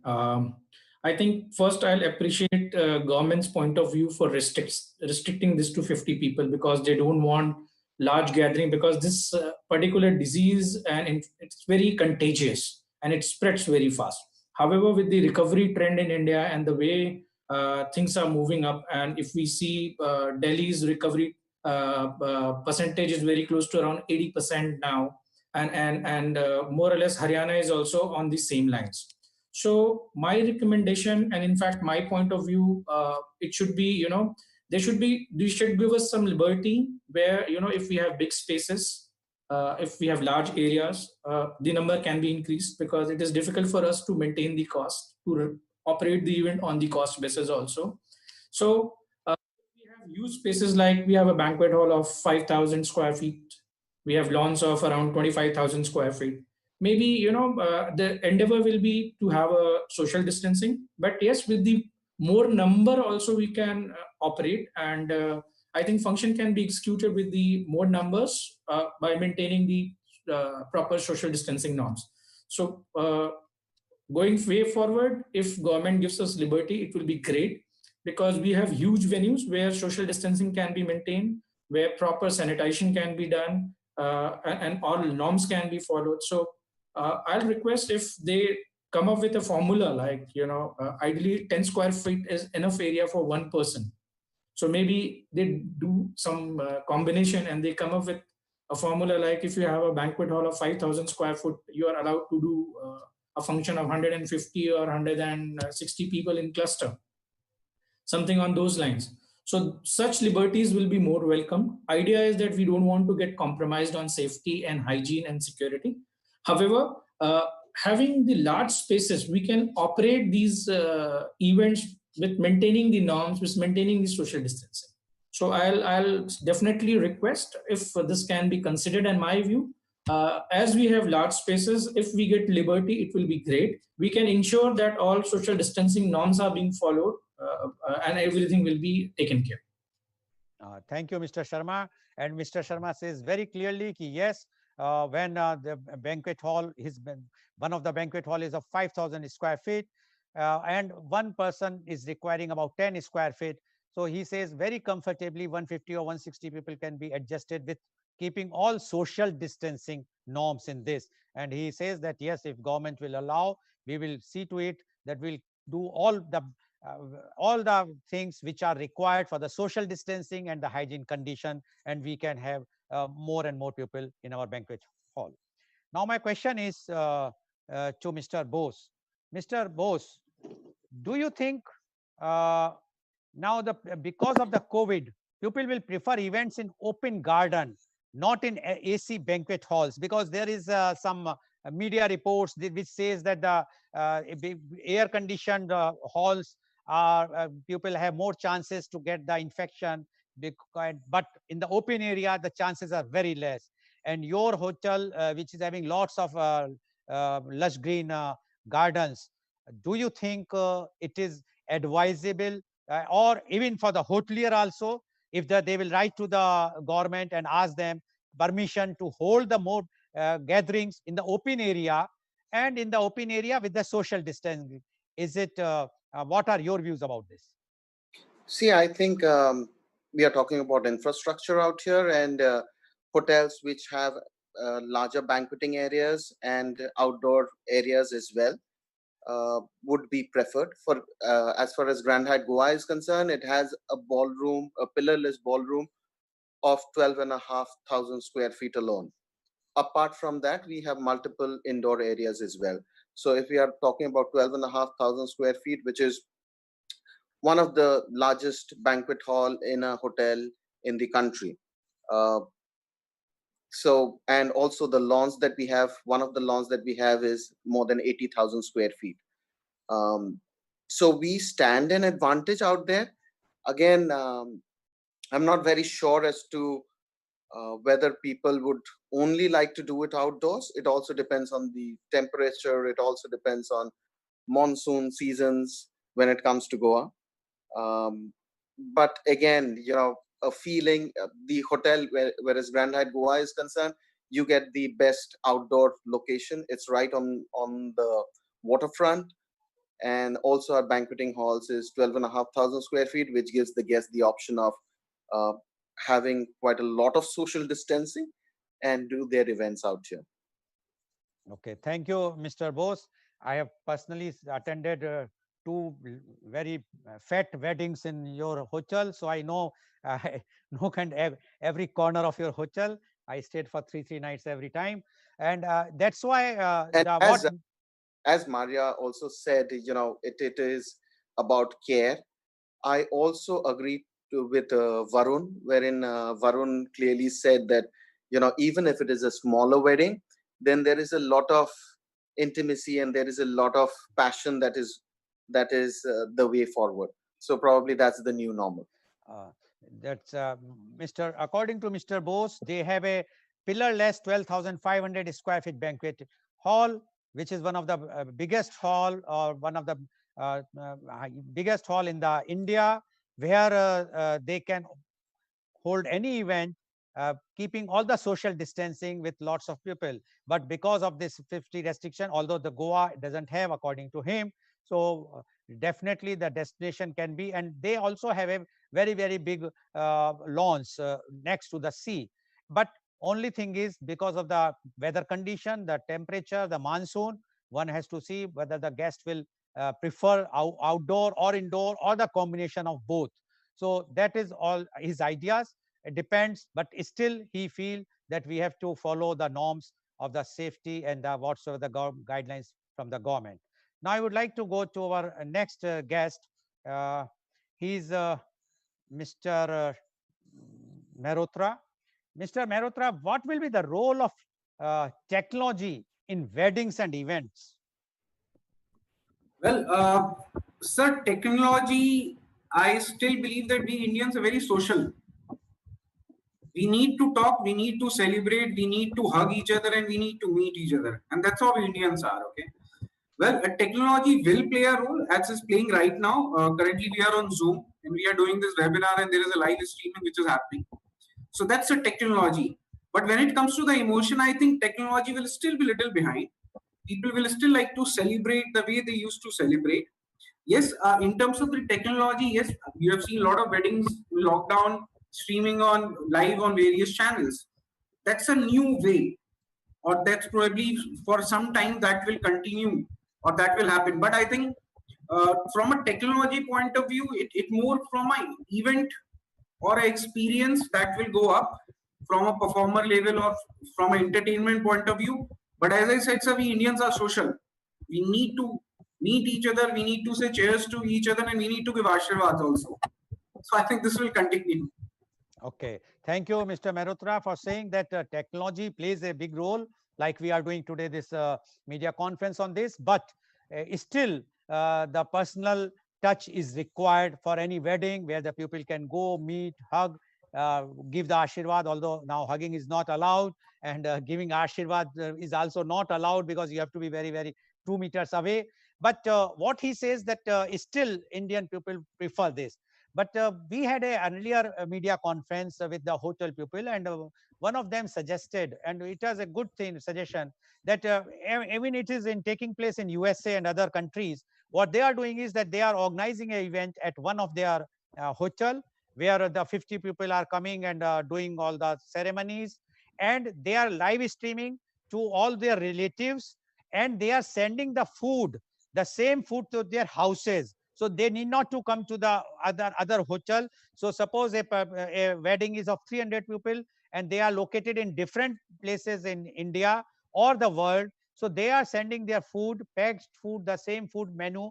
I think first I'll appreciate government's point of view for restricting this to 50 people, because they don't want large gathering, because this particular disease and it's very contagious and it spreads very fast. However, with the recovery trend in India and the way things are moving up, and if we see Delhi's recovery percentage is very close to around 80% now, and more or less Haryana is also on the same lines. So my recommendation, and in fact my point of view, it should be, they should give us some liberty where, if we have big spaces, if we have large areas, the number can be increased, because it is difficult for us to maintain the cost, to operate the event on the cost basis also. So we have huge spaces, like we have a banquet hall of 5,000 square feet. We have lawns of around 25,000 square feet. Maybe, the endeavor will be to have a social distancing, but yes, with the more number also we can operate. And I think function can be executed with the more numbers by maintaining the proper social distancing norms. So going way forward, if government gives us liberty, it will be great, because we have huge venues where social distancing can be maintained, where proper sanitation can be done, and all norms can be followed. So I'll request if they come up with a formula, like, ideally 10 square feet is enough area for one person. So maybe they do some combination and they come up with a formula, like if you have a banquet hall of 5,000 square foot, you are allowed to do a function of 150 or 160 people in cluster, something on those lines. So such liberties will be more welcome. Idea is that we don't want to get compromised on safety and hygiene and security. However, having the large spaces, we can operate these events with maintaining the norms, with maintaining the social distancing. So I'll definitely request if this can be considered. In my view, as we have large spaces, if we get liberty, it will be great. We can ensure that all social distancing norms are being followed, and everything will be taken care.
Thank you, Mr. Sharma. And Mr. Sharma says very clearly that yes, when the banquet hall, one of the banquet hall is of 5,000 square feet, and one person is requiring about 10 square feet. So he says very comfortably 150 or 160 people can be adjusted with keeping all social distancing norms in this. And he says that yes, if government will allow, we will see to it that we'll do uh, all the things which are required for the social distancing and the hygiene condition, and we can have more and more people in our banquet hall. Now, my question is to Mr. Bose. Mr. Bose, do you think now because of the COVID, people will prefer events in open garden, not in AC banquet halls, because there is some media reports which says that the air conditioned halls are people have more chances to get the infection, but in the open area the chances are very less. And your hotel, which is having lots of lush green gardens, do you think it is advisable, or even for the hotelier also, if they will write to the government and ask them permission to hold the more gatherings in the open area, and in the open area with the social distancing? Is it what are your views about this?
See, I think we are talking about infrastructure out here, and hotels which have larger banqueting areas and outdoor areas as well would be preferred. For as far as Grand Hyatt Goa is concerned, it has a ballroom, a pillarless ballroom of 12,500 square feet alone. Apart from that, we have multiple indoor areas as well. So if we are talking about 12,500 square feet, which is one of the largest banquet hall in a hotel in the country. And also the lawns that we have, one of the lawns that we have is more than 80,000 square feet. So we stand an advantage out there. Again, I'm not very sure as to whether people would only like to do it outdoors. It also depends on the temperature. It also depends on monsoon seasons when it comes to Goa. But again, a feeling, the hotel, whereas Grand Hyatt Goa is concerned, you get the best outdoor location. It's right on the waterfront. And also our banqueting halls is 12,500 square feet, which gives the guest the option of having quite a lot of social distancing and do their events out here.
Okay, thank you, Mr. Bose. I have personally attended two very fat weddings in your hotel, so I know know every corner of your hotel. I stayed for three nights every time, and that's why
and as Maria also said, it is about care. I also agree with Varun, wherein Varun clearly said that even if it is a smaller wedding, then there is a lot of intimacy and there is a lot of passion that is the way forward. So probably that's the new normal.
That's according to Mr. Bose, they have a pillarless 12,500 square feet banquet hall, which is one of the biggest hall, or one of the biggest hall in the India, where they can hold any event, keeping all the social distancing with lots of people. But because of this 50 restriction, although the Goa doesn't have, according to him, so definitely the destination can be, and they also have a very big lawns next to the sea. But only thing is, because of the weather condition, the temperature, the monsoon, one has to see whether the guest will prefer outdoor or indoor, or the combination of both. So that is all his ideas. It depends, but still he feel that we have to follow the norms of the safety and whatsoever the guidelines from the government. Now I would like to go to our next guest. He's Mr. Mehrotra. Mr. Mehrotra, what will be the role of technology in weddings and events?
Well, Sir, technology, I still believe that we Indians are very social. We need to talk, we need to celebrate, we need to hug each other, and we need to meet each other. And that's how Indians are, okay? Well, technology will play a role as it's playing right now. Currently, we are on Zoom and we are doing this webinar, and there is a live streaming which is happening. So that's a technology. But when it comes to the emotion, I think technology will still be a little behind. People will still like to celebrate the way they used to celebrate. Yes, in terms of the technology, yes, you have seen a lot of weddings in lockdown streaming on live on various channels. That's a new way, or that's probably for some time that will continue or that will happen. But I think from a technology point of view, it more from an event or an experience that will go up from a performer level or from an entertainment point of view. But as I said, sir, we Indians are social. We need to meet each other, we need to say cheers to each other, and we need to give ashirwads also. So I think this will continue.
Okay. Thank you, Mr. Mehrotra, for saying that technology plays a big role, like we are doing today, this media conference on this. But still, the personal touch is required for any wedding where the people can go, meet, hug, give the ashirwad, although now hugging is not allowed, and giving ashirwad is also not allowed because you have to be very, very 2 meters away. But what he says that still Indian people prefer this. But we had a earlier media conference with the hotel people, and one of them suggested, and it was a good thing suggestion, that even it is in taking place in USA and other countries. What they are doing is that they are organizing an event at one of their hotel where the 50 people are coming and doing all the ceremonies, and they are live streaming to all their relatives, and they are sending the food, the same food, to their houses. So they need not to come to the other hotel. So suppose a wedding is of 300 people and they are located in different places in India or the world. So they are sending their food, packed food, the same food menu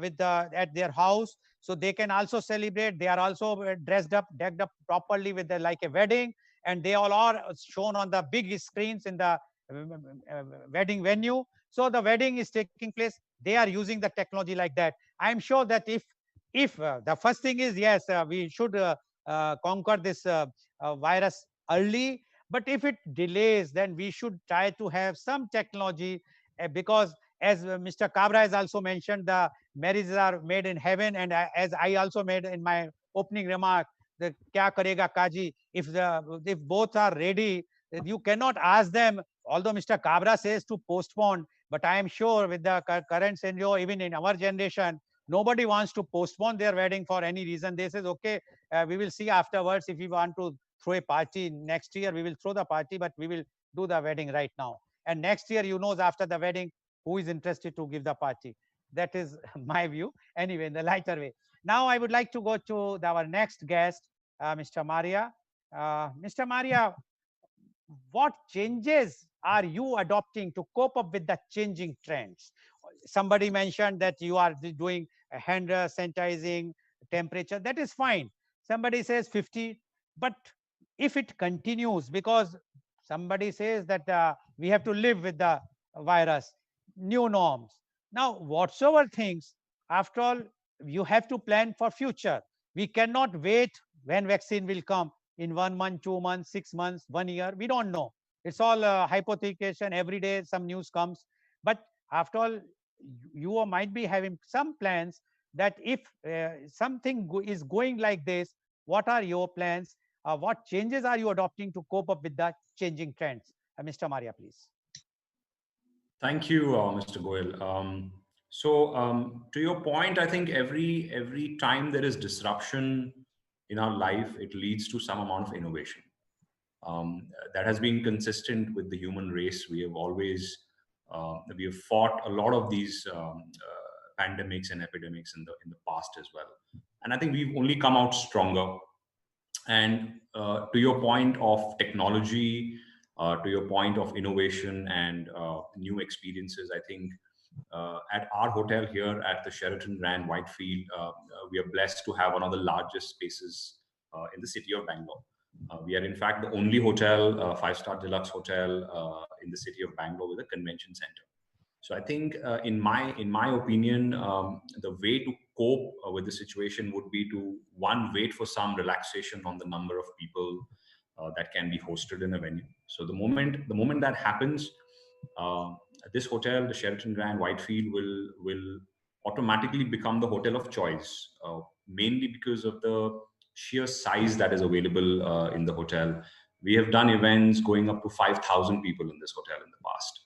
with the at their house. So they can also celebrate. They are also dressed up, decked up properly with like a wedding, and they all are shown on the big screens in the wedding venue. So the wedding is taking place. They are using the technology like that. I'm sure that if the first thing is, yes, we should conquer this virus early, but if it delays, then we should try to have some technology, because as Mr. Kabra has also mentioned, the marriages are made in heaven, and as I also made in my opening remark, the kya karega kaji, if both are ready, you cannot ask them, although Mr. Kabra says to postpone, but I am sure with the current scenario, even in our generation, nobody wants to postpone their wedding for any reason. They says, okay, we will see afterwards. If we want to throw a party next year, we will throw the party, but we will do the wedding right now. And next year, after the wedding, who is interested to give the party? That is my view. Anyway, in the lighter way. Now, I would like to go to our next guest, Mr. Maria. Mr. Maria, what changes are you adopting to cope up with the changing trends? Somebody mentioned that you are doing hand sanitizing, temperature. That is fine. Somebody says 50, but if it continues, because somebody says that we have to live with the virus, new norms. Now, whatsoever things, after all, you have to plan for future. We cannot wait when vaccine will come in 1 month, 2 months, 6 months, 1 year. We don't know. It's all hypothecation. Every day some news comes. But after all, you might be having some plans that if something is going like this, what are your plans? What changes are you adopting to cope up with the changing trends? Mr. Maria, please.
Thank you, Mr. Goel. To your point, I think every time there is disruption in our life, it leads to some amount of innovation. That has been consistent with the human race. We have always we have fought a lot of these pandemics and epidemics in the past as well, and I think we've only come out stronger. And to your point of technology, to your point of innovation and new experiences, I think at our hotel here at the Sheraton Grand Whitefield, we are blessed to have one of the largest spaces in the city of Bangalore. We are in fact the only hotel, five-star deluxe hotel in the city of Bangalore with a convention center. So I think, in my opinion, the way to cope with the situation would be to, one, wait for some relaxation on the number of people that can be hosted in a venue. So the moment that happens, uh, this hotel, the Sheraton Grand Whitefield, will automatically become the hotel of choice, mainly because of the sheer size that is available in the hotel. We have done events going up to 5,000 people in this hotel in the past.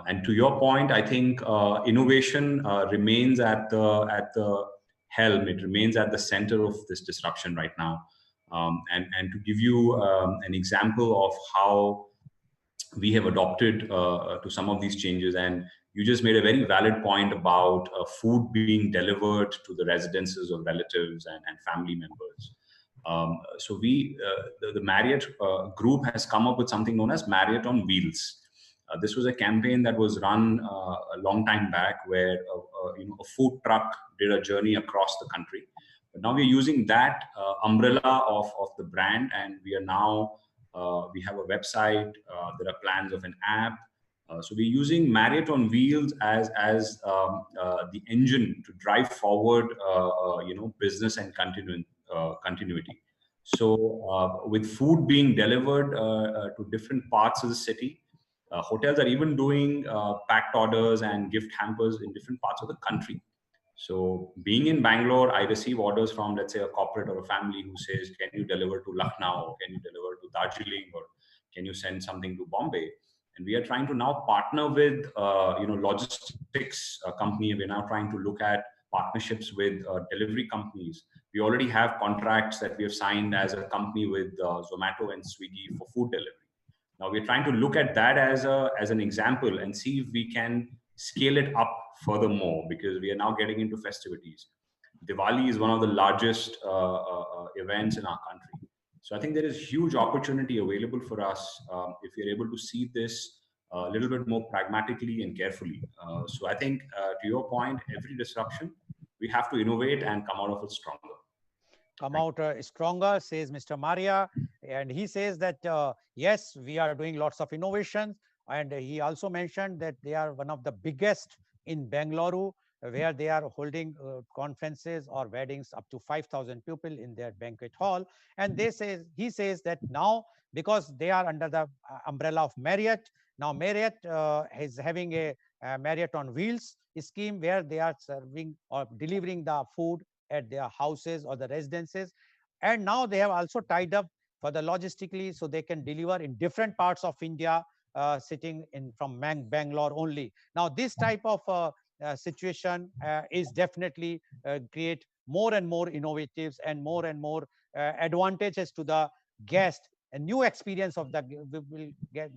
And to your point, I think innovation remains at the helm. It remains at the center of this disruption right now. And to give you an example of how we have adopted to some of these changes, and you just made a very valid point about food being delivered to the residences of relatives and family members. So the Marriott group has come up with something known as Marriott on Wheels. This was a campaign that was run a long time back, where a food truck did a journey across the country. But now we're using that umbrella of the brand, and we have a website. There are plans of an app. So we're using Marriott on Wheels as the engine to drive forward, business and continuity. So with food being delivered to different parts of the city, hotels are even doing packed orders and gift hampers in different parts of the country. So being in Bangalore, I receive orders from, let's say, a corporate or a family who says, can you deliver to Lucknow? Can you deliver to Darjeeling? Or can you send something to Bombay? And we are trying to now partner with, logistics company. We're now trying to look at partnerships with delivery companies. We already have contracts that we have signed as a company with Zomato and Swiggy for food delivery. Now we're trying to look at that as an example and see if we can scale it up furthermore, because we are now getting into festivities. Diwali is one of the largest events in our country. So I think there is huge opportunity available for us if we are able to see this a little bit more pragmatically and carefully. So I think, to your point, every disruption, we have to innovate and come out of it stronger.
Come out stronger, says Mr. Maria. And he says that, yes, we are doing lots of innovations. And he also mentioned that they are one of the biggest in Bengaluru, where they are holding conferences or weddings up to 5,000 people in their banquet hall. And he says that now, because they are under the umbrella of Marriott, now Marriott is having a Marriott on Wheels scheme, where they are serving or delivering the food at their houses or the residences. And now they have also tied up for the logistically, so they can deliver in different parts of India, sitting in from Bangalore only. Now this type of situation is definitely create more and more innovatives and more advantages to the guest. A new experience of the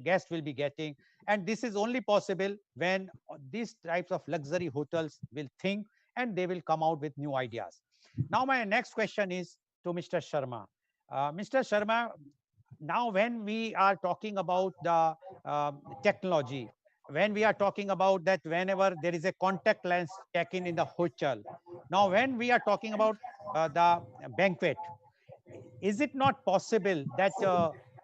guest will be getting. And this is only possible when these types of luxury hotels will think, and they will come out with new ideas. Now, my next question is to Mr. Sharma. Mr. Sharma, now when we are talking about the technology, when we are talking about that whenever there is a contactless check-in in the hotel, now when we are talking about the banquet, is it not possible that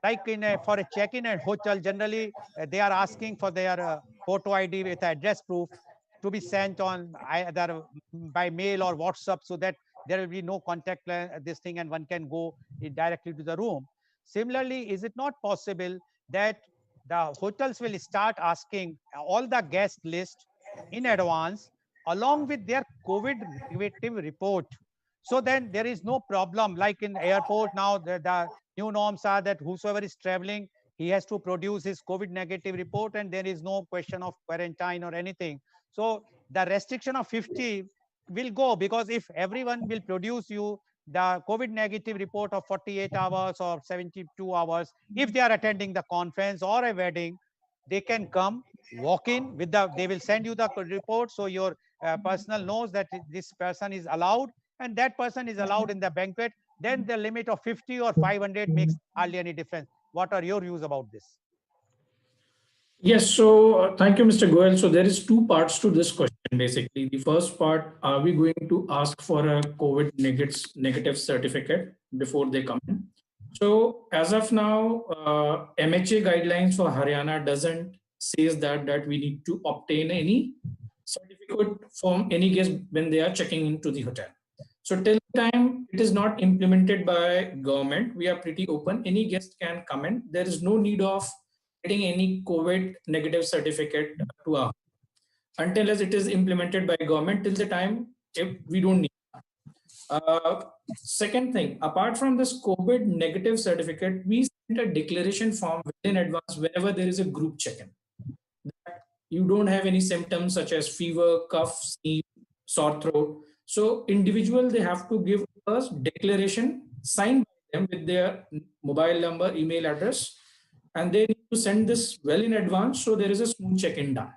like for a check-in at hotel, generally they are asking for their photo ID with address proof to be sent on either by mail or WhatsApp, so that there will be no contact this thing, and one can go directly to the room. Similarly, is it not possible that the hotels will start asking all the guest list in advance along with their COVID negative report? So then there is no problem. Like in airport now, the new norms are that whosoever is traveling, he has to produce his COVID negative report, and there is no question of quarantine or anything. So the restriction of 50 will go, because if everyone will produce you the COVID negative report of 48 hours or 72 hours, if they are attending the conference or a wedding, they can come, walk in with they will send you the report. So your personal knows that this person is allowed, and that person is allowed in the banquet. Then the limit of 50 or 500 makes hardly any difference. What are your views about this?
Yes, so thank you, Mr. Goel. So there is two parts to this question. Basically, the first part: are we going to ask for a COVID negative certificate before they come in? So as of now, MHA guidelines for Haryana doesn't says that we need to obtain any certificate from any guest when they are checking into the hotel. So till the time it is not implemented by government, we are pretty open. Any guest can come in. There is no need of getting any COVID negative certificate to our until as it is implemented by government. Till the time, if we don't need. Second thing, apart from this COVID negative certificate, we send a declaration form within advance whenever there is a group check-in. You don't have any symptoms such as fever, cough, sneeze, sore throat. So individual, they have to give us declaration signed by them with their mobile number, email address, and they need to send this well in advance. So there is a smooth check-in done.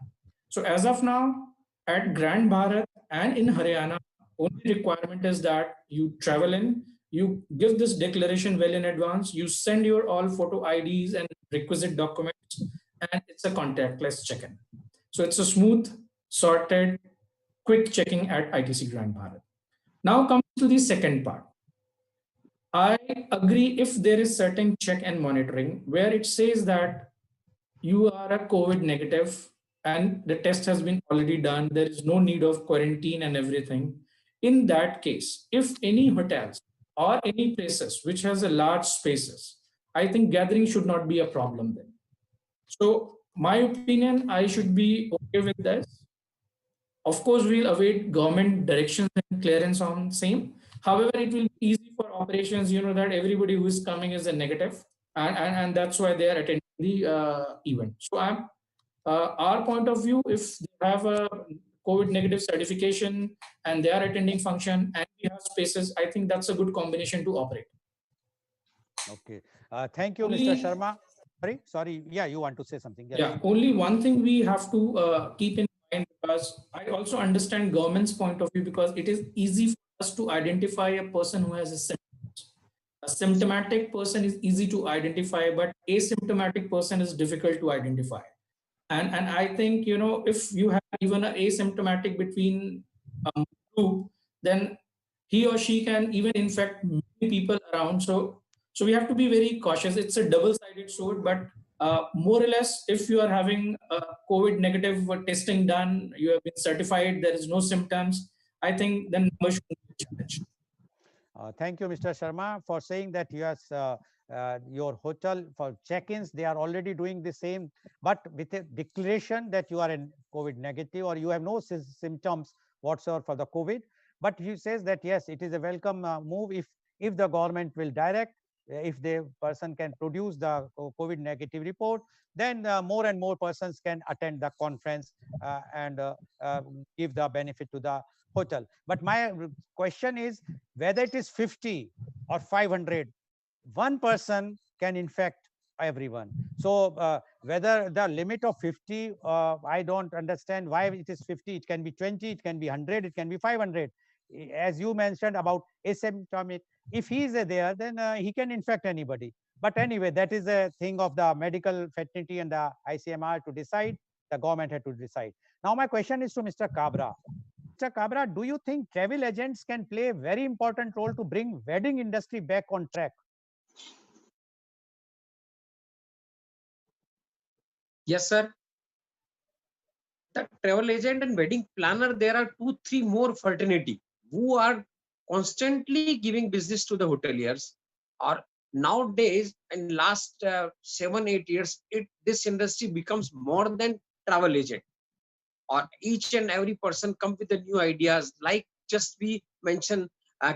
So as of now, at Grand Bharat and in Haryana, only requirement is that you travel in, you give this declaration well in advance, you send your all photo IDs and requisite documents, and it's a contactless check-in. So it's a smooth, sorted, quick checking at ITC Grand Bharat. Now comes to the second part. I agree if there is certain check and monitoring where it says that you are a COVID negative and the test has been already done, there is no need of quarantine and everything. In that case, if any hotels or any places which has a large spaces, I think gathering should not be a problem then. So my opinion, I should be okay with this. Of course, we'll await government directions and clearance on same. However, it will be easy for operations, that everybody who is coming is a negative, and that's why they are attending the event. So our point of view, if they have a COVID negative certification and they are attending function and we have spaces, I think that's a good combination to operate.
Okay. Thank you, Mr. Sharma. Sorry. Yeah, you want to say something? Yes.
Yeah, only one thing we have to keep in mind, because I also understand government's point of view, because it is easy for us to identify a person who has a symptoms. A symptomatic person is easy to identify, but asymptomatic person is difficult to identify. And I think, if you have even an asymptomatic between group, then he or she can even infect many people around. So we have to be very cautious. It's a double-sided sword, but more or less, if you are having a COVID negative testing done, you have been certified, there is no symptoms, I think then number should be a challenge.
Thank you, Mr. Sharma, for saying that yes, your hotel for check-ins, they are already doing the same, but with a declaration that you are in COVID negative or you have no symptoms whatsoever for the COVID. But he says that yes, it is a welcome move if the government will direct, if the person can produce the COVID negative report, then more and more persons can attend the conference and give the benefit to the hotel. But my question is whether it is 50 or 500, one person can infect everyone. So whether the limit of 50, I don't understand why it is 50. It can be 20, it can be 100, it can be 500. As you mentioned about asymptomatic, if he is there, then he can infect anybody. But anyway, that is a thing of the medical fraternity and the ICMR to decide. The government had to decide. Now my question is to Mr. Kabra. Mr. Kabra, do you think travel agents can play a very important role to bring wedding industry back on track?
Yes, sir. The travel agent and wedding planner, there are 2-3 more fraternity who are constantly giving business to the hoteliers. Or nowadays, in last 7-8 years, this industry becomes more than travel agent. Or each and every person come with the new ideas, like just we mentioned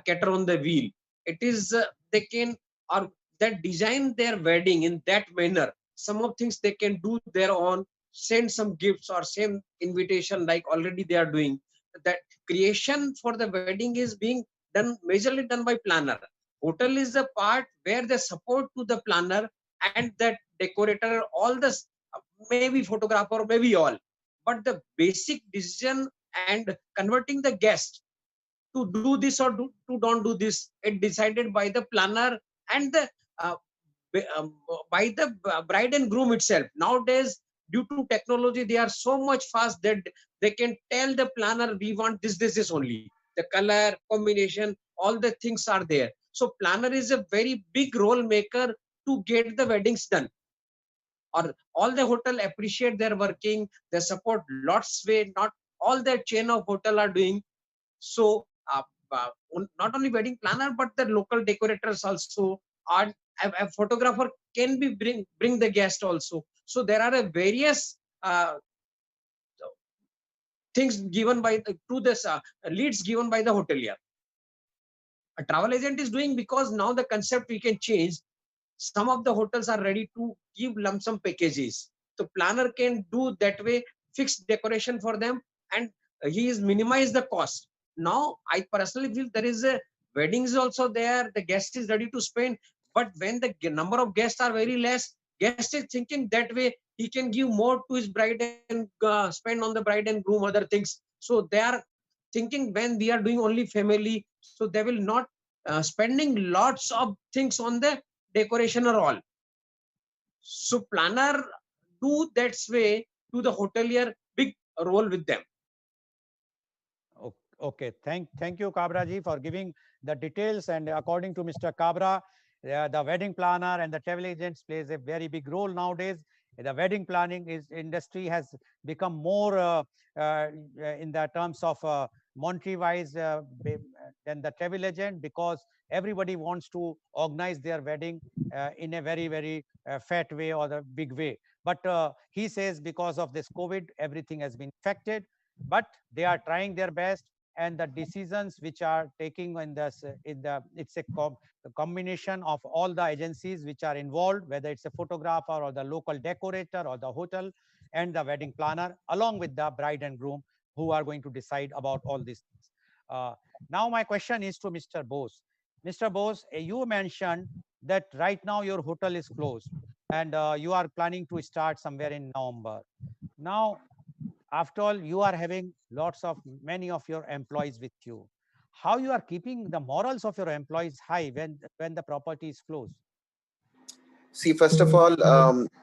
cater on the wheel. It is they can or that design their wedding in that manner. Some of things they can do their own, send some gifts or same invitation like already they are doing. That creation for the wedding is being done majorly done by planner. Hotel is the part where the support to the planner and that decorator, all this, maybe photographer, maybe all, but the basic decision and converting the guest to do this or to don't do this, it decided by the planner and the by the bride and groom itself. Nowadays, due to technology, they are so much fast that they can tell the planner we want this only. The color combination, all the things are there. So planner is a very big role maker to get the weddings done. or all the hotel appreciate their working, they support lots way, not all their chain of hotel are doing. So not only wedding planner, but the local decorators also, are a photographer can be bring the guest also. So there are a various things given by to this leads given by the hotelier. A travel agent is doing, because now the concept we can change. Some of the hotels are ready to give lump sum packages. The planner can do that way, fixed decoration for them, and he is minimize the cost. Now, I personally feel there is a weddings also there. The guest is ready to spend, but when the number of guests are very less, guest is thinking that way he can give more to his bride and spend on the bride and groom other things. So they are thinking when we are doing only family, so they will not spending lots of things on the decoration or all. So planner do that way to the hotelier big role with them.
Okay, thank you, Kabra ji, for giving the details. And according to Mr. Kabra, the wedding planner and the travel agents plays a very big role nowadays. The wedding planning industry has become more in the terms of monetary wise than the travel agent, because everybody wants to organize their wedding in a very fat way or the big way. But he says because of this COVID, everything has been affected, but they are trying their best. And the decisions which are taking it's a combination of all the agencies which are involved, whether it's a photographer or the local decorator or the hotel and the wedding planner, along with the bride and groom, who are going to decide about all these things. Now my question is to Mr. Bose. Mr. Bose, you mentioned that right now your hotel is closed, and you are planning to start somewhere in November. Now, after all, you are having many of your employees with you. How you are keeping the morals of your employees high when the property is closed?
See, first of all,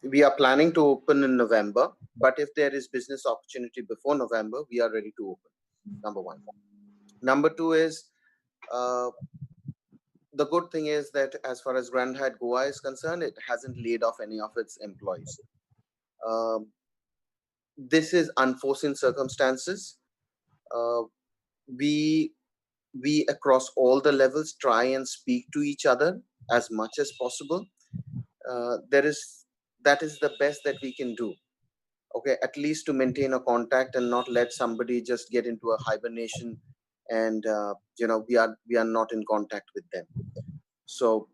we are planning to open in November, but if there is business opportunity before November, we are ready to open. Number one. Number two is, the good thing is that as far as Grand Hyatt Goa is concerned, it hasn't laid off any of its employees. This is unforeseen circumstances. Uh, we across all the levels try and speak to each other as much as possible. That is the best that we can do. Okay, at least to maintain a contact and not let somebody just get into a hibernation, and we are not in contact with them. So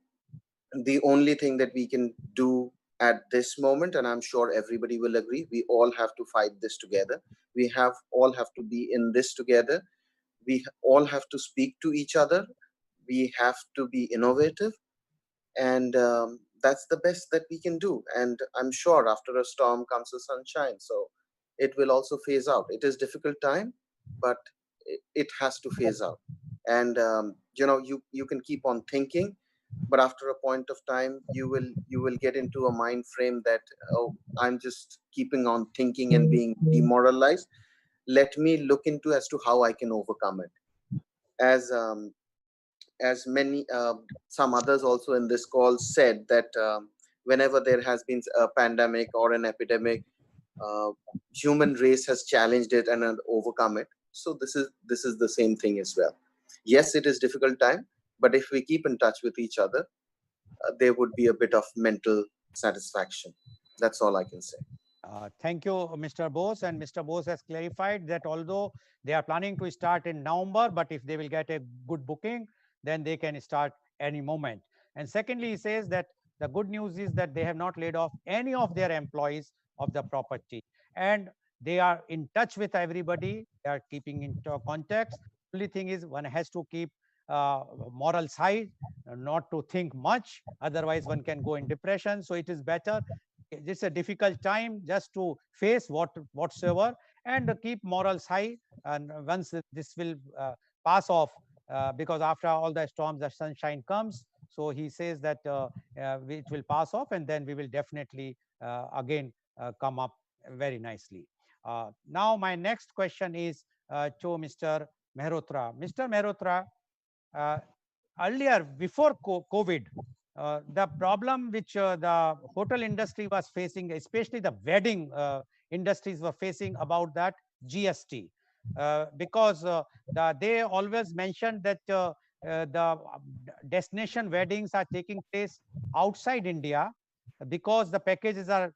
the only thing that we can do at this moment, and I'm sure everybody will agree, we all have to fight this together. We all have to be in this together. We all have to speak to each other. We have to be innovative, and that's the best that we can do. And I'm sure after a storm comes the sunshine, so it will also phase out. It is difficult time, but it has to phase out. And you can keep on thinking, but after a point of time you will get into a mind frame that, oh, I'm just keeping on thinking and being demoralized. Let me look into as to how I can overcome it. As many some others also in this call said that whenever there has been a pandemic or an epidemic, uh, human race has challenged it and overcome it. So this is the same thing as well. Yes, it is difficult time, but if we keep in touch with each other, there would be a bit of mental satisfaction. That's all I can say.
Thank you, Mr. Bose. And Mr. Bose has clarified that although they are planning to start in November, but if they will get a good booking, then they can start any moment. And secondly, he says that the good news is that they have not laid off any of their employees of the property. And they are in touch with everybody. They are keeping in contacts. Only thing is one has to keep morals high, not to think much. Otherwise, one can go in depression. So it is better, it's a difficult time, just to face whatsoever and keep morals high. And once this will pass off, because after all the storms the sunshine comes, so he says that it will pass off, and then we will definitely again come up very nicely. Now my next question is to Mr. Mehrotra. Mr. Mehrotra, uh, earlier before COVID, the problem which the hotel industry was facing, especially the wedding industries were facing about that GST, because they always mentioned that the destination weddings are taking place outside India because the packages are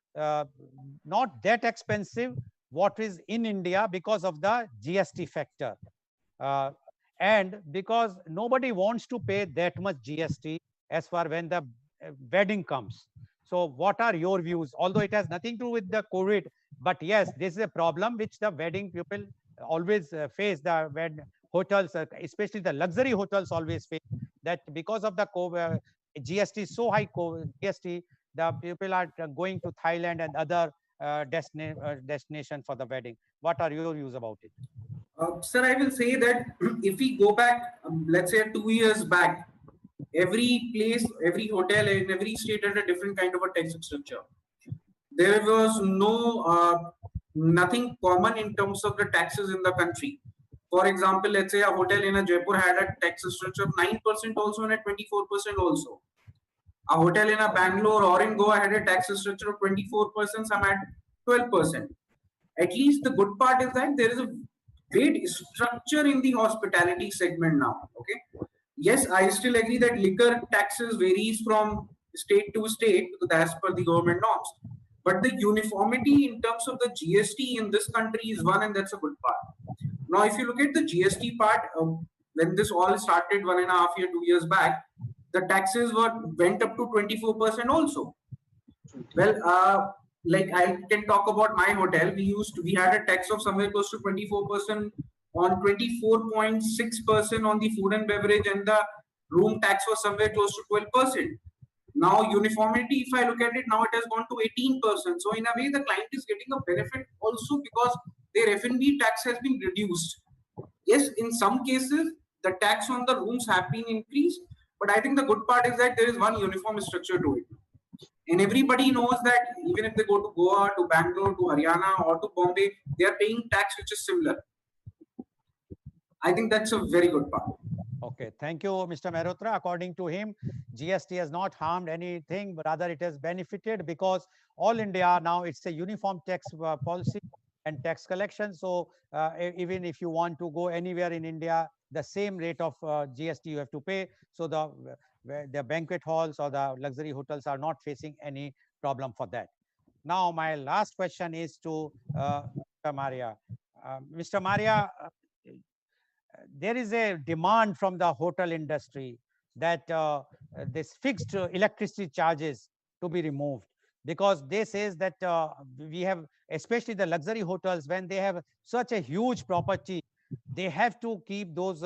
not that expensive what is in India because of the GST factor. Uh, and because nobody wants to pay that much GST as far when the wedding comes. So what are your views? Although it has nothing to do with the COVID, but yes, this is a problem which the wedding people always face. The when hotels, especially the luxury hotels, always face that because of the COVID, GST is so high. GST, the people are going to Thailand and other destination for the wedding. What are your views about it?
Sir, I will say that if we go back, let's say 2 years back, every place, every hotel in every state had a different kind of a tax structure. There was nothing common in terms of the taxes in the country. For example, let's say a hotel in a Jaipur had a tax structure of 9% also and a 24% also. A hotel in a Bangalore or in Goa had a tax structure of 24%, some had 12%. At least the good part is that there is a great structure in the hospitality segment now. Okay. Yes, I still agree that liquor taxes varies from state to state as per the government norms. But the uniformity in terms of the GST in this country is one, and that's a good part. Now, if you look at the GST part, when this all started 1.5 year, 2 years back, the taxes went up to 24% also. Well, like I can talk about my hotel. We had a tax of somewhere close to 24% on 24.6% on the food and beverage, and the room tax was somewhere close to 12%. Now uniformity, if I look at it, now it has gone to 18%. So in a way, the client is getting a benefit also because their F&B tax has been reduced. Yes, in some cases, the tax on the rooms have been increased, but I think the good part is that there is one uniform structure to it. And everybody knows that even if they go to Goa, to Bangalore, to Haryana, or to Bombay, they are paying tax which is similar. I think that's a very good part.
Okay, thank you, Mr. Mehrotra. According to him, GST has not harmed anything, but rather it has benefited because all India now it's a uniform tax policy and tax collection. So even if you want to go anywhere in India, the same rate of GST you have to pay. So the banquet halls or the luxury hotels are not facing any problem for that. Now, my last question is to Mr. Maria. Mr. Maria, there is a demand from the hotel industry that this fixed electricity charges to be removed, because they says that we have, especially the luxury hotels, when they have such a huge property, they have to keep those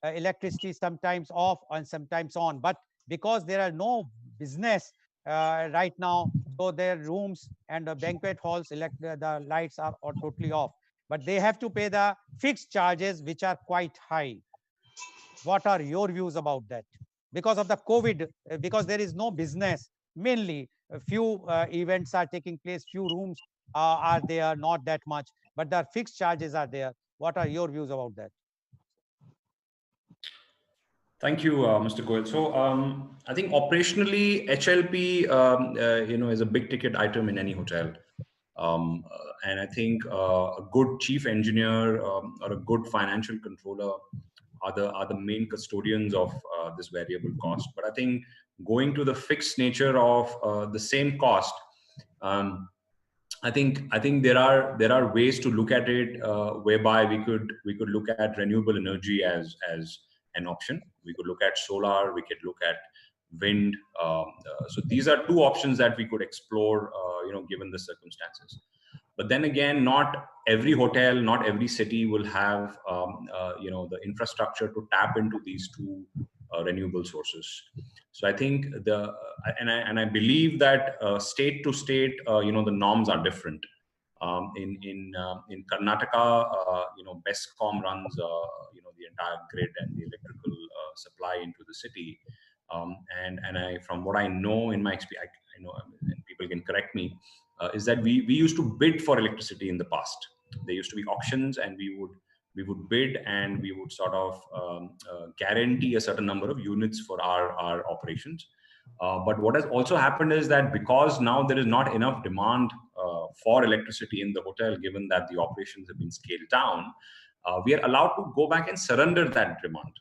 electricity sometimes off and sometimes on. But because there are no business right now, so their rooms and the banquet halls, the lights are totally off, but they have to pay the fixed charges, which are quite high. What are your views about that? Because of the COVID, because there is no business, mainly a few events are taking place, few rooms are there, not that much, but the fixed charges are there. What are your views about that?
Thank you, Mr. Goel. So I think operationally, HLP, is a big ticket item in any hotel. And I think a good chief engineer or a good financial controller are the main custodians of this variable cost. But I think going to the fixed nature of the same cost, I think there are ways to look at it whereby we could look at renewable energy as an option. We could look at solar. We could look at wind. So these are two options that we could explore, given the circumstances. But then again, not every hotel, not every city will have the infrastructure to tap into these two renewable sources. So I think I believe that state to state, the norms are different. In Karnataka, BESCOM runs the entire grid and the electrical supply into the city. And from what I know in my experience, and people can correct me, is that we used to bid for electricity in the past. There used to be auctions, and we would bid, and we would sort of guarantee a certain number of units for our operations. But what has also happened is that because now there is not enough demand for electricity in the hotel, given that the operations have been scaled down, we are allowed to go back and surrender that demand.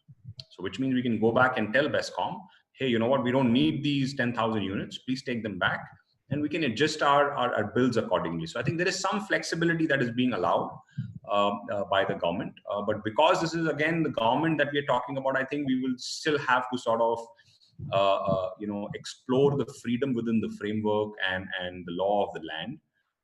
So which means we can go back and tell Bescom, hey, you know what, we don't need these 10,000 units, please take them back, and we can adjust our bills accordingly. So I think there is some flexibility that is being allowed by the government. But because this is, again, the government that we are talking about, I think we will still have to sort of explore the freedom within the framework and the law of the land,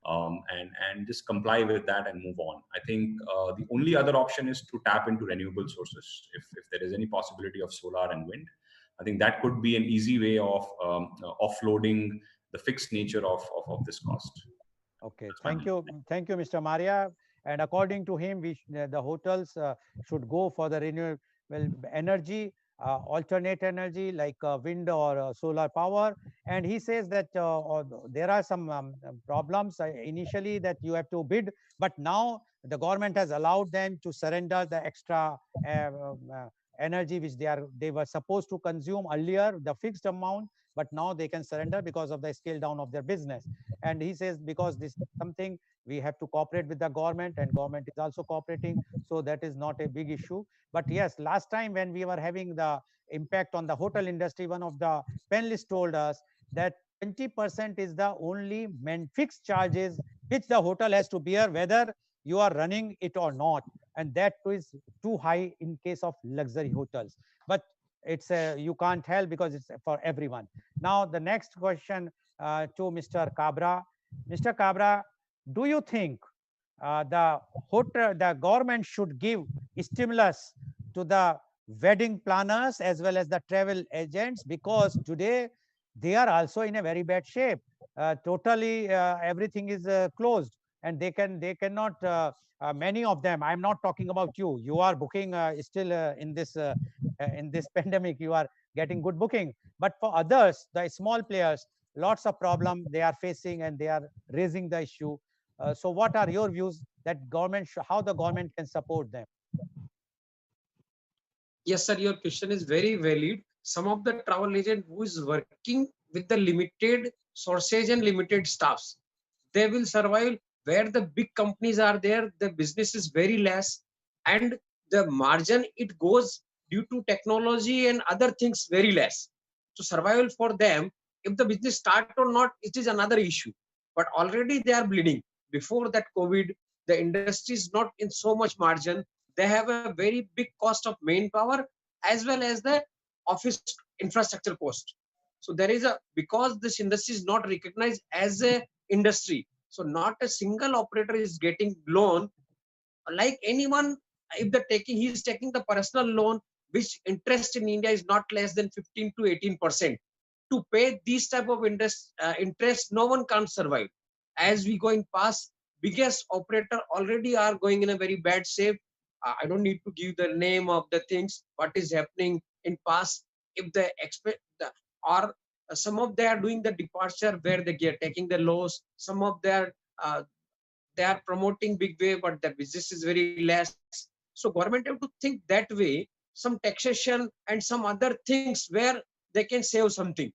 and just comply with that and move on. I think the only other option is to tap into renewable sources. If there is any possibility of solar and wind, I think that could be an easy way of offloading the fixed nature of this cost.
Okay, thank you, Mr. Maria. And according to him, the hotels should go for the renewable energy, alternate energy like wind or solar power. And he says that there are some problems initially that you have to bid, but now the government has allowed them to surrender the extra energy which they were supposed to consume earlier, the fixed amount, but now they can surrender because of the scale down of their business. And he says because this is something we have to cooperate with the government, and government is also cooperating, so that is not a big issue. But yes, last time when we were having the impact on the hotel industry, one of the panelists told us that 20% is the only fixed charges which the hotel has to bear whether you are running it or not, and that is too high in case of luxury hotels. But it's you can't help because it's for everyone. Now the next question to Mr. Cabra. Mr. Cabra, do you think the government should give stimulus to the wedding planners as well as the travel agents, because today they are also in a very bad shape? Totally everything is closed, and they cannot many of them, I'm not talking about you are booking still in this pandemic, you are getting good booking, but for others, the small players, lots of problem they are facing, and they are raising the issue. So what are your views that how the government can support them?
Yes, sir, your question is very valid. Some of the travel agent who is working with the limited sources and limited staffs, they will survive. Where the big companies are there, the business is very less, and the margin it goes due to technology and other things very less. So survival for them, if the business start or not, it is another issue. But already they are bleeding. Before that COVID, the industry is not in so much margin. They have a very big cost of manpower as well as the office infrastructure cost. So there is because this industry is not recognized as a industry, so not a single operator is getting loan like anyone. If he is taking the personal loan, which interest in India is not less than 15 to 18%. To pay these type of interest, no one can survive. As we going past, biggest operator already are going in a very bad shape. I don't need to give the name of the things what is happening in past. If they expect or some of they are doing the departure where they are taking the loss. Some of they are promoting big way, but the business is very less. So government have to think that way. Some taxation and some other things where they can save something.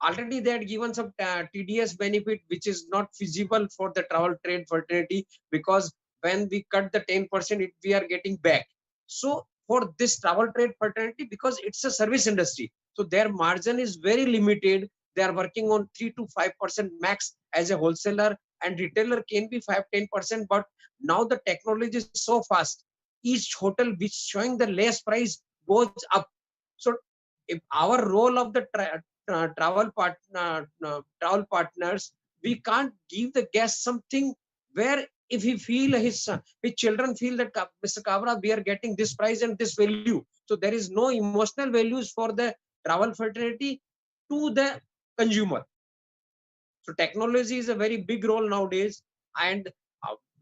Already they had given some TDS benefit, which is not feasible for the travel trade fraternity, because when we cut the 10%, we are getting back. So for this travel trade fraternity, because it's a service industry, so their margin is very limited. They are working on 3 to 5% max as a wholesaler, and retailer can be 5-10%. But now the technology is so fast, each hotel which showing the less price goes up. So if our role of the travel partners, we can't give the guest something where if he feel his children feel that Mr. Kabra, we are getting this price and this value. So there is no emotional values for the travel fraternity to the consumer. So technology is a very big role nowadays, and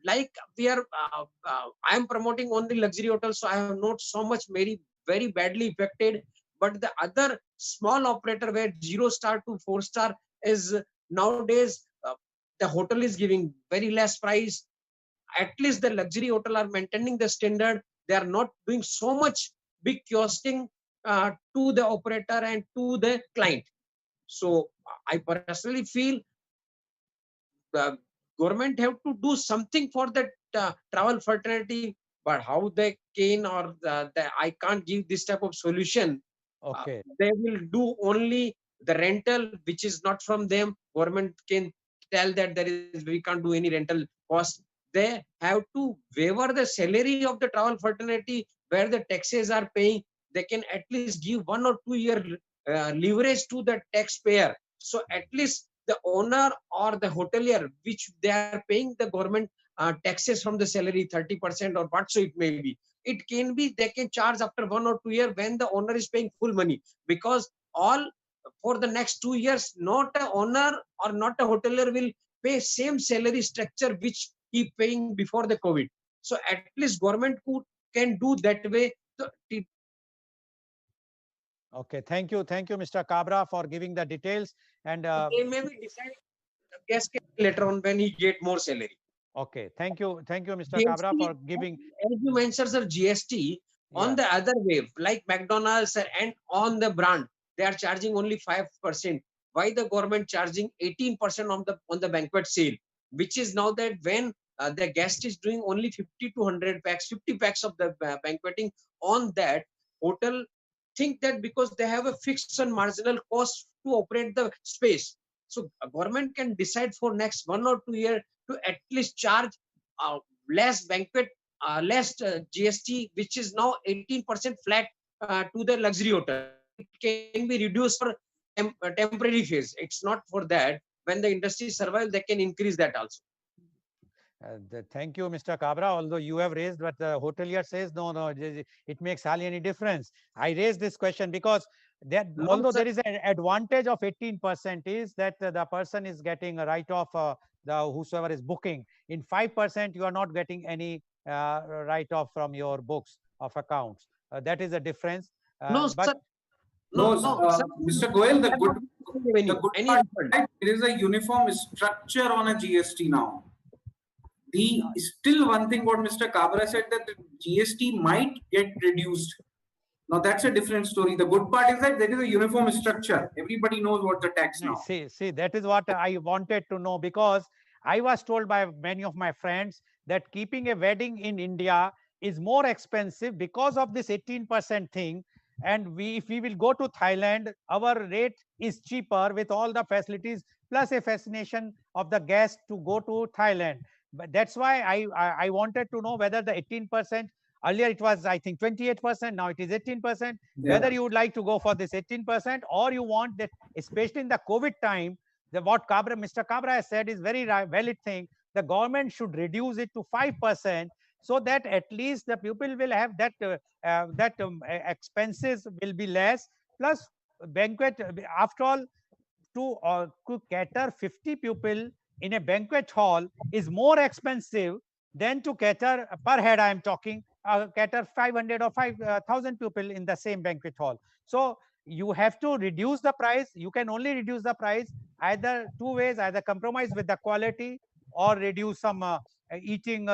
like we are, I am promoting only luxury hotels, so I have not so much very badly affected. But the other small operator where 0 star to 4 star is nowadays, the hotel is giving very less price. At least the luxury hotel are maintaining the standard. They are not doing so much big kiosking to the operator and to the client. So I personally feel the government have to do something for that travel fraternity, but how they can or I can't give this type of solution.
Okay.
They will do only the rental, which is not from them. Government can tell that we can't do any rental cost. They have to waiver the salary of the travel fraternity where the taxes are paying. They can at least give 1 or 2 year leverage to the taxpayer. So at least the owner or the hotelier, which they are paying the government taxes from the salary 30% or what so it may be, it can be they can charge after 1 or 2 years when the owner is paying full money, because all for the next 2 years not a owner or not a hotelier will pay same salary structure which he paying before the COVID. So at least government can do that way. So
Okay. Thank you, Mr. Kabra, for giving the details. And
they may be deciding the guest later on when he get more salary.
okay, thank you, Mr. Kabra,
GST,
for giving.
as you mentioned, sir, GST on
Yeah.
the other wave, like McDonald's and on the brand, they are charging only 5%. Why the government charging 18% on the banquet sale? Which is now that when the guest is doing only 50 to 100 packs, 50 packs of the banqueting on that hotel, think that because they have a fixed and marginal cost to operate the space. So government can decide for next 1 or 2 years to at least charge uh, less banquet, less GST, which is now 18% flat to the luxury hotel. It can be reduced for temporary phase. It's not for that. When the industry survives, they can increase that also.
Thank you, Mr. Kabra. Although you have raised, but the hotelier says no, no, it makes hardly any difference. I raised this question because that
No,
although
sir.
there is an advantage of 18% is that the person is getting a write-off, the whosoever is booking. In 5%, you are not getting any write-off from your books of accounts. That is a difference.
No,
But
sir.
No,
No, sir.
Mr. Goel,
They are not giving
the good
any
part is
refund.
that there is a uniform structure on a GST now. The still one thing what Mr. Kabra said, that the GST might get reduced. Now that's a different story. The good part is that there is a uniform structure. Everybody knows what the tax now.
See, that is what I wanted to know, because I was told by many of my friends that keeping a wedding in India is more expensive because of this 18% thing. And if we will go to Thailand, our rate is cheaper with all the facilities plus a fascination of the guest to go to Thailand. But that's why I wanted to know whether the 18%, earlier it was I think 28%, now it is 18%, whether you would like to go for this 18% or you want that, especially in the COVID time, what Mr. Kabra has said is very valid thing. The government should reduce it to 5%, so that at least the people will have that expenses will be less. Plus banquet, after all, to cater 50 people in a banquet hall is more expensive than to cater per head. I am talking cater 500 or 5,000 people in the same banquet hall. So you have to reduce the price. You can only reduce the price either two ways: either compromise with the quality or reduce some eating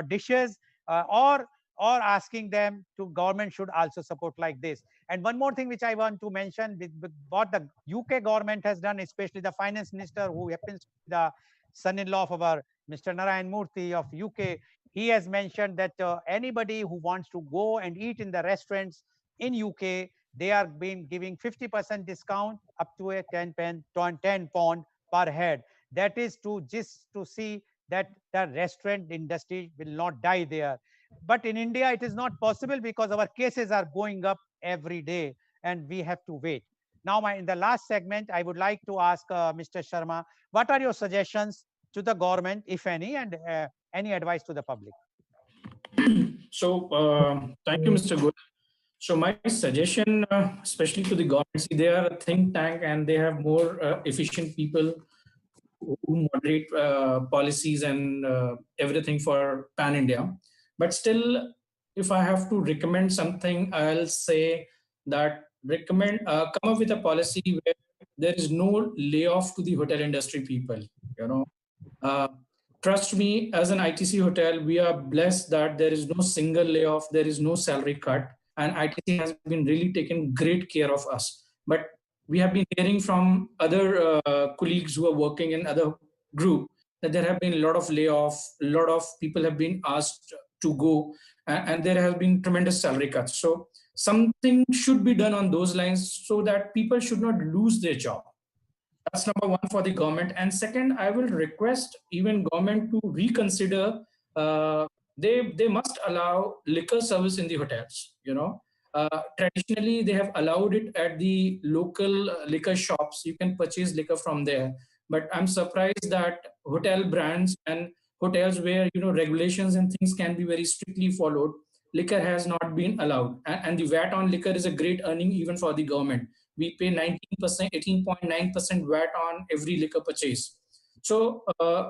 dishes, or asking them to government should also support like this. And one more thing which I want to mention, with what the UK government has done, especially the finance minister, who happens to be the son-in-law of our Mr. Narayan Murthy of UK, he has mentioned that anybody who wants to go and eat in the restaurants in UK, they are being giving 50% discount up to a 10 pound per head. That is to just to see that the restaurant industry will not die there. But in India, it is not possible because our cases are going up every day and we have to wait. Now, in the last segment, I would like to ask Mr. Sharma, what are your suggestions to the government, if any, and any advice to the public?
So, thank you, Mr. Goel. So my suggestion, especially to the government, see, they are a think tank and they have more efficient people who moderate policies and everything for Pan India. But still, if I have to recommend something, I'll say that come up with a policy where there is no layoff to the hotel industry people. You know, uh, trust me, as an ITC hotel, we are blessed that there is no single layoff, there is no salary cut. and ITC has been really taken great care of us. But we have been hearing from other colleagues who are working in other group that there have been a lot of layoff, a lot of people have been asked to go, and there has been tremendous salary cuts. So something should be done on those lines so that people should not lose their job. That's number one for the government. And second, I will request even government to reconsider. They must allow liquor service in the hotels. Traditionally they have allowed it at the local liquor shops. You can purchase liquor from there. But I'm surprised that hotel brands and hotels where regulations and things can be very strictly followed, liquor has not been allowed. And the VAT on liquor is a great earning even for the government. We pay 19%, 18.9% VAT on every liquor purchase. So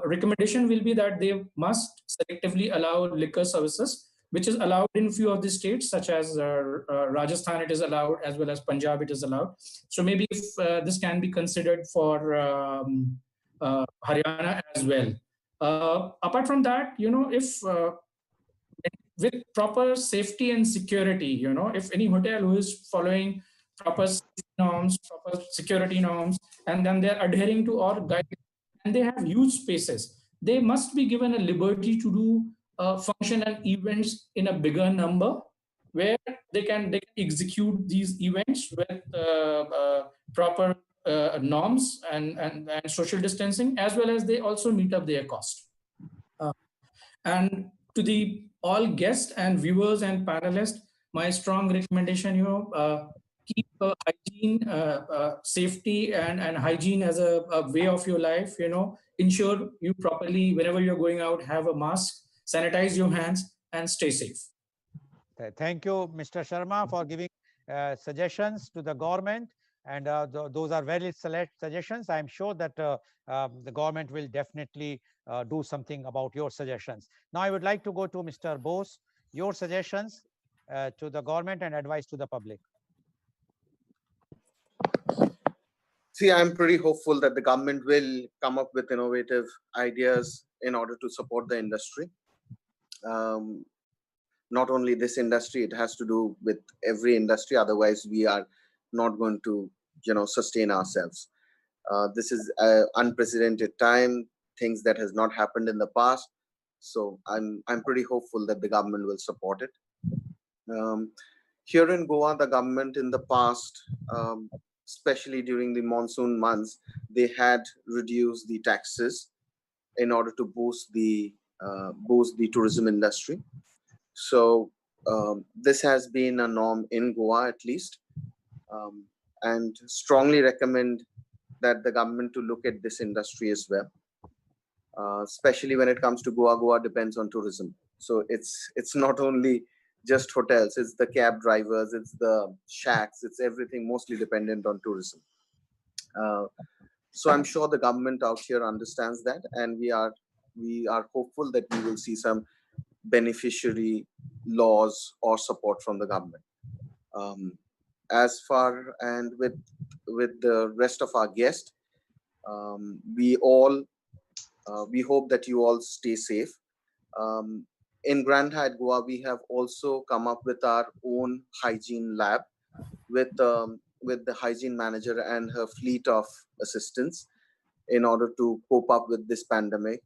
recommendation will be that they must selectively allow liquor services, which is allowed in few of the states, such as Rajasthan, it is allowed, as well as Punjab, it is allowed. So maybe if this can be considered for Haryana as well. Apart from that, if with proper safety and security, if any hotel who is following proper norms, proper security norms, and then they're adhering to all guidelines, and they have huge spaces, they must be given a liberty to do function and events in a bigger number, where they can execute these events with proper norms and social distancing, as well as they also meet up their cost. And to the all guests and viewers and panelists, my strong recommendation, keep hygiene, safety and hygiene as a way of your life. Ensure you properly, whenever you're going out, have a mask, sanitize your hands, and stay safe.
Thank you, Mr. Sharma, for giving suggestions to the government. And those are very select suggestions. I'm sure that the government will definitely do something about your suggestions. Now, I would like to go to Mr. Bose, your suggestions to the government and advice to the public.
See, I'm pretty hopeful that the government will come up with innovative ideas in order to support the industry. Not only this industry, it has to do with every industry. Otherwise, we are not going to, sustain ourselves. This is an unprecedented time, things that has not happened in the past. So I'm pretty hopeful that the government will support it. Here in Goa, the government in the past, especially during the monsoon months, they had reduced the taxes in order to boost the tourism industry. So this has been a norm in Goa, at least, and strongly recommend that the government to look at this industry as well, especially when it comes to Goa. Goa depends on tourism, so it's not only just hotels, it's the cab drivers, it's the shacks, it's everything mostly dependent on tourism. So I'm sure the government out here understands that, and we are hopeful that we will see some beneficiary laws or support from the government. As far and with the rest of our guests, we hope that you all stay safe. In Grand Hyatt Goa, we have also come up with our own hygiene lab with the hygiene manager and her fleet of assistants in order to cope up with this pandemic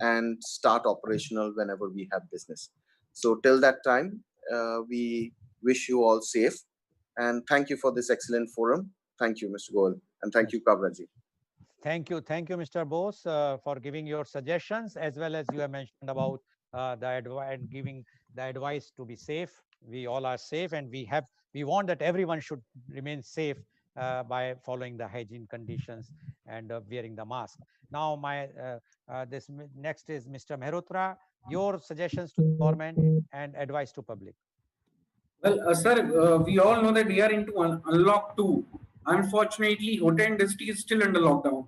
and start operational whenever we have business. So till that time, we wish you all safe, and thank you for this excellent forum. Thank you, Mr. Goel, and thank you, Kabraji.
Thank you, Mr. Bose, for giving your suggestions, as well as you have mentioned about giving the advice to be safe. We all are safe, and we want that everyone should remain safe by following the hygiene conditions and wearing the mask. Now, this next is Mr. Mehrotra. Your suggestions to the government and advice to public.
Well, sir, we all know that we are into unlock 2. Unfortunately, hotel industry is still under lockdown.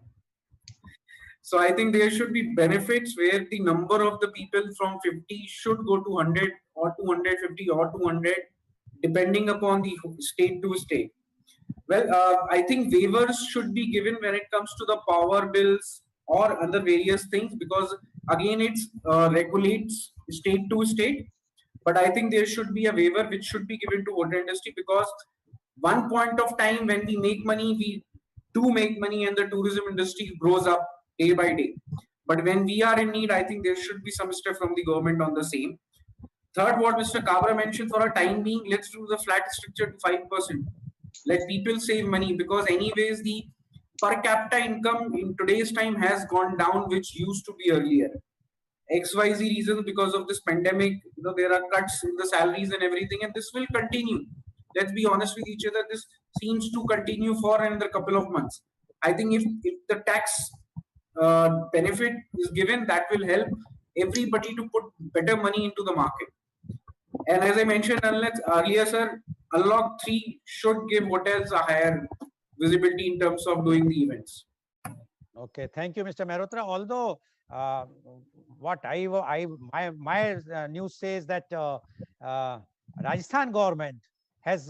So I think there should be benefits where the number of the people from 50 should go to 100 or 250 or 200, depending upon the state to state. Well, I think waivers should be given when it comes to the power bills or other various things, because again, it regulates state to state. But I think there should be a waiver which should be given to hotel industry, because one point of time when we make money, we do make money and the tourism industry grows up day by day. But when we are in need, I think there should be some step from the government on the same. Third, what Mr. Kabra mentioned, for a time being, let's do the flat structure to 5%. Let people save money, because anyways the per capita income in today's time has gone down, which used to be earlier. XYZ reasons, because of this pandemic, there are cuts in the salaries and everything, and this will continue. Let's be honest with each other, this seems to continue for another couple of months. I think if the tax benefit is given, that will help everybody to put better money into the market. And as I mentioned earlier, sir, Unlock 3 should give hotels a higher visibility in terms of doing the events.
Okay, thank you, Mr. Mehrotra. Although what my news says that Rajasthan government has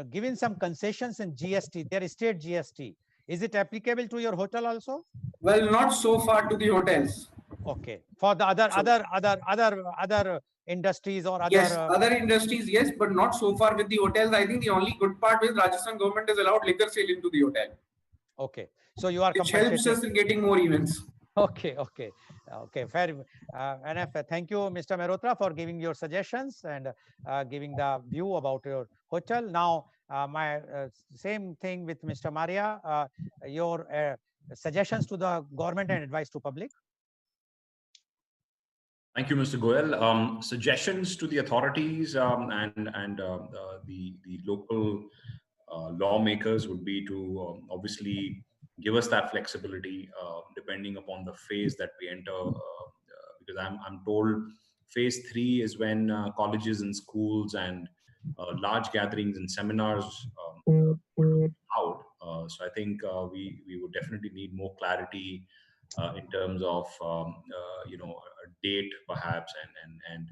given some concessions in GST, their state GST. Is it applicable to your hotel also?
Well, not so far to the hotels.
Okay, for the other industries or other.
Yes, other industries, yes, but not so far with the hotels. I think the only good part is Rajasthan government has allowed liquor sale into the hotel.
Okay, so you are
which helps us in getting more events.
Okay, fair enough. Thank you, Mr. Mehrotra, for giving your suggestions and giving the view about your hotel. Now, my same thing with Mr. Maria, your suggestions to the government and advice to public.
Thank you, Mr. Goel. Suggestions to the authorities and the local lawmakers would be to obviously give us that flexibility depending upon the phase that we enter. Because I'm told phase 3 is when colleges and schools and large gatherings and seminars would be allowed. So I think we would definitely need more clarity in terms of a date perhaps, and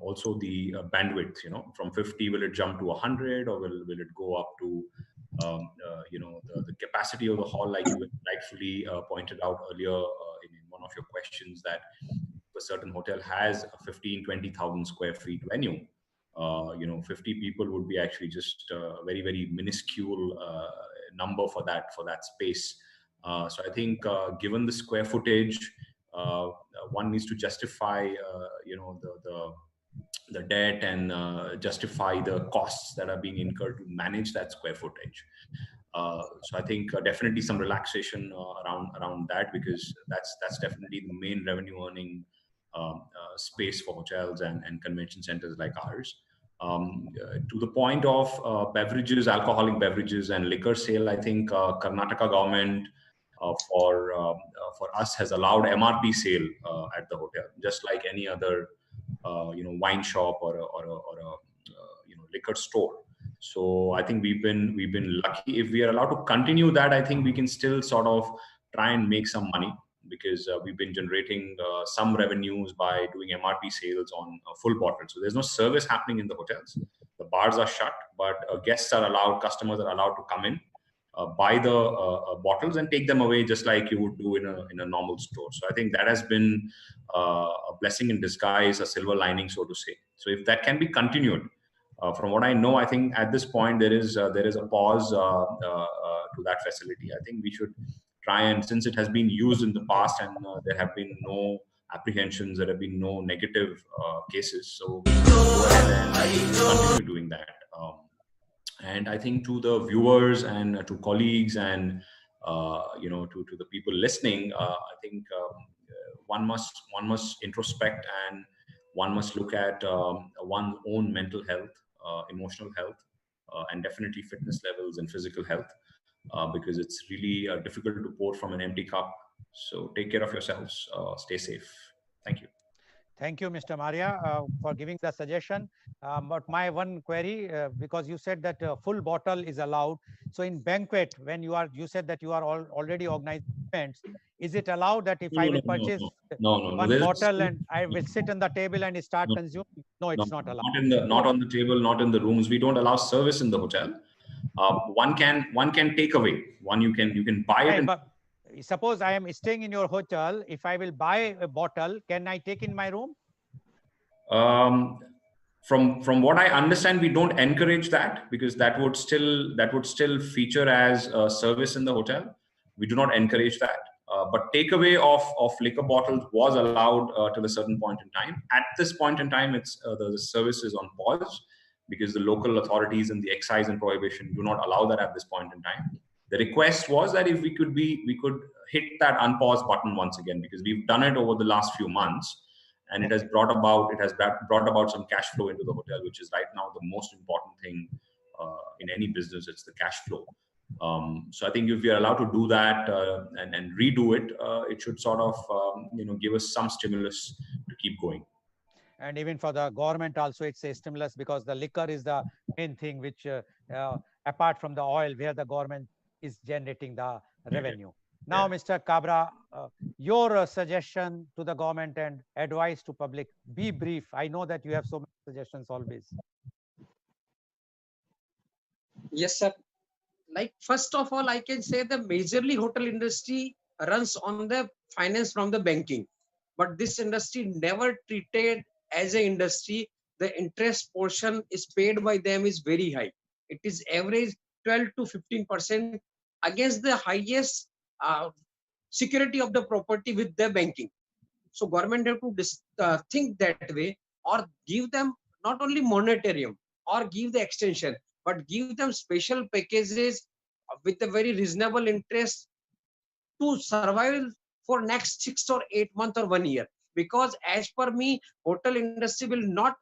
also the bandwidth. From 50, will it jump to 100, or will it go up to the capacity of the hall, like you rightfully pointed out earlier in one of your questions, that if a certain hotel has a 15,000-20,000 square feet venue, 50 people would be actually just a very, very minuscule number for that space. So I think given the square footage, one needs to justify the debt and justify the costs that are being incurred to manage that square footage. So I think definitely some relaxation around that, because that's definitely the main revenue earning space for hotels and convention centers like ours. To the point of beverages, alcoholic beverages and liquor sale, I think Karnataka government for us has allowed MRP sale at the hotel, just like any other wine shop or a liquor store. So I think we've been lucky. If we are allowed to continue that, I think we can still sort of try and make some money, because we've been generating some revenues by doing MRP sales on full bottles. So there's no service happening in the hotels. The bars are shut, but guests are allowed, customers are allowed to come in, buy the bottles and take them away, just like you would do in a normal store. So I think that has been a blessing in disguise, a silver lining, so to say. So if that can be continued, from what I know, I think at this point there is a pause to that facility. I think we should try, and since it has been used in the past and there have been no apprehensions, there have been no negative cases, so go ahead and continue doing that. And I think to the viewers and to colleagues and to the people listening, I think one must introspect, and one must look at one's own mental health, emotional health, and definitely fitness levels and physical health, because it's really difficult to pour from an empty cup. So take care of yourselves, stay safe. Thank you.
Thank you, Mr. Maria, for giving the suggestion. But my one query, because you said that full bottle is allowed. So in banquet, when you said that you are already organizing events, is it allowed that if I will purchase one bottle and I will sit on the table and start consuming? No, it's not allowed.
Not on the table, not in the rooms. We don't allow service in the hotel. One can take away. You can buy it.
But suppose I am staying in your hotel. If I will buy a bottle, can I take in my room?
Um, from what I understand, we don't encourage that, because that would still feature as a service in the hotel. We do not encourage that. But takeaway of liquor bottles was allowed till a certain point in time. At this point in time, it's the service is on pause, because the local authorities and the excise and prohibition do not allow that at this point in time. The request was that if we could hit that unpause button once again, because we've done it over the last few months, and it has brought about some cash flow into the hotel, which is right now the most important thing in any business. It's the cash flow. So I think if we are allowed to do that and redo it, it should sort of give us some stimulus to keep going.
And even for the government also, it's a stimulus, because the liquor is the main thing which, apart from the oil, where the government is generating the revenue. Now, Mr. Kabra, your suggestion to the government and advice to public, be brief. I know that you have so many suggestions always.
Yes, sir. Like, first of all, I can say the majorly hotel industry runs on the finance from the banking, but this industry never treated as an industry. The interest portion is paid by them is very high. It is average 12 to 15% against the highest security of the property with the banking. So government have to think that way, or give them not only moratorium or give the extension, but give them special packages with a very reasonable interest to survive for next 6 or 8 months or 1 year. Because as per me, hotel industry will not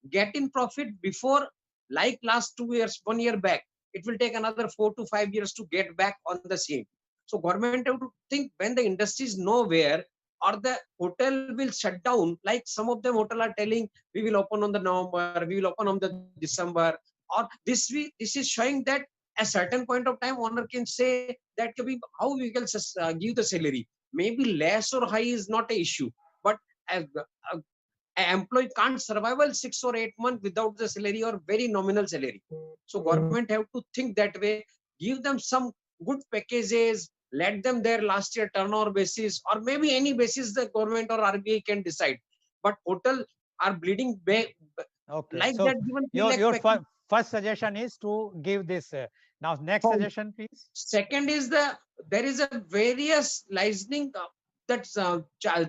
get in profit before, like last 2 years, 1 year back. It will take another 4 to 5 years to get back on the same. So government have to think, when the industry is nowhere, or the hotel will shut down. Like some of them hotel are telling, we will open on the November, we will open on the December, or this week. This is showing that a certain point of time owner can say that how we can give the salary. Maybe less or high is not an issue, but an employee can't survive 6 or 8 months without the salary or very nominal salary. So government have to think that way, give them some good packages, let them their last year turnover basis, or maybe any basis the government or RBI can decide. But hotel are bleeding
Okay,
like
so
that, given 3 lakh
your
package.
first suggestion is to give this. Now, next
Oh,
suggestion, please.
second is there is a various licensing that's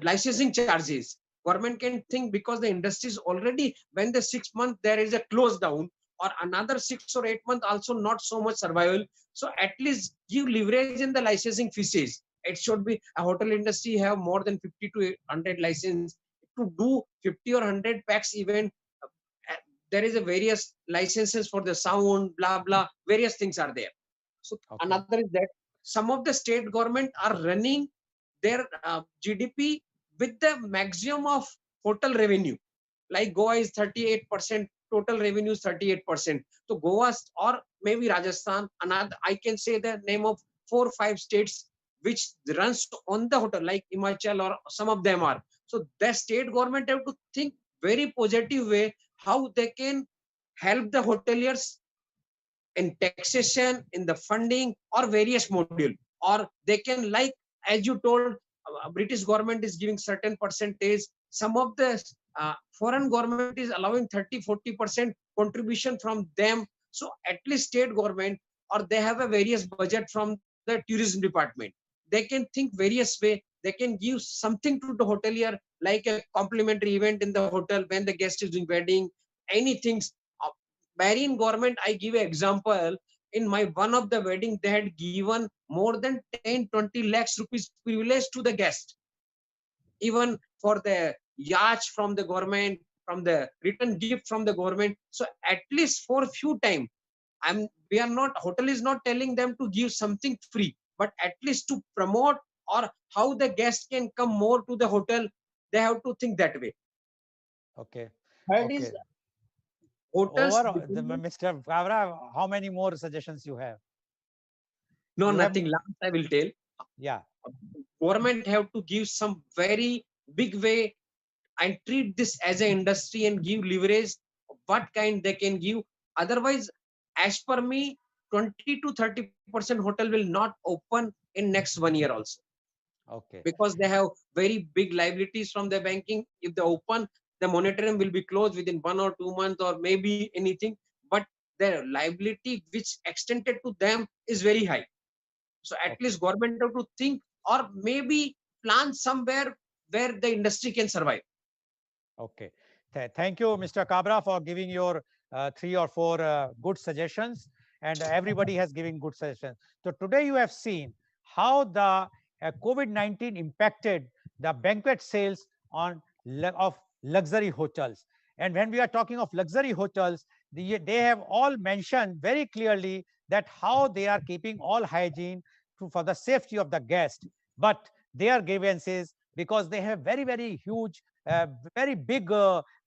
licensing charges. Government can think, because the industry is already, when the 6 month there is a close down, or another 6 or 8 months also not so much survival. So at least give leverage in the licensing fees. It should be a hotel industry have more than 50 to 100 license to do 50 or 100 packs event. uh, there is a various licenses for the sound, blah blah, various things are there. So
Okay.
another is that some of the state government are running their GDP with the maximum of hotel revenue. Like Goa is 38%, total revenue is 38%. So Goa or maybe Rajasthan, another, I can say the name of 4 or 5 states which runs on the hotel, like Himachal, or some of them are. So the state government have to think very positive way how they can help the hoteliers in taxation, in the funding, or various module. Or they can, like as you told, British government is giving certain percentage. Some of the foreign government is allowing 30-40% contribution from them. So at least state government, or they have a various budget from the tourism department, they can think various way. They can give something to the hotelier, like a complimentary event in the hotel when the guest is doing wedding, anything. Bahrain government, I give an example. In my one of the wedding, they had given more than 10-20 lakhs rupees privilege to the guest, even for the yacht from the government, from the return gift from the government. So at least for few time, we are not, hotel is not telling them to give something free, but at least to promote, or how the guest can come more to the hotel, they have to think that way.
Okay.
Third
Okay.
is hotels.
Over Mr. Kavra, how many more suggestions you have?
No,
You have,
nothing. Last I will tell.
yeah.
Government have to give some very big way and treat this as an industry and give leverage what kind they can give. Otherwise, as per me, 20 to 30% hotel will not open in next 1 year also,
Okay.
because they have very big liabilities from the banking. If they open, the moratorium will be closed within 1 or 2 months or maybe anything, but the liability which extended to them is very high. So at least government have to think or maybe plan somewhere where the industry can survive.
Okay. Thank you, Mr. Kabra, for giving your 3 or 4 good suggestions, and everybody has given good suggestions. So today you have seen how the COVID-19 impacted the banquet sales of luxury hotels. And when we are talking of luxury hotels, they have all mentioned very clearly that how they are keeping all hygiene for the safety of the guest. But their grievances, because they have very, very huge very big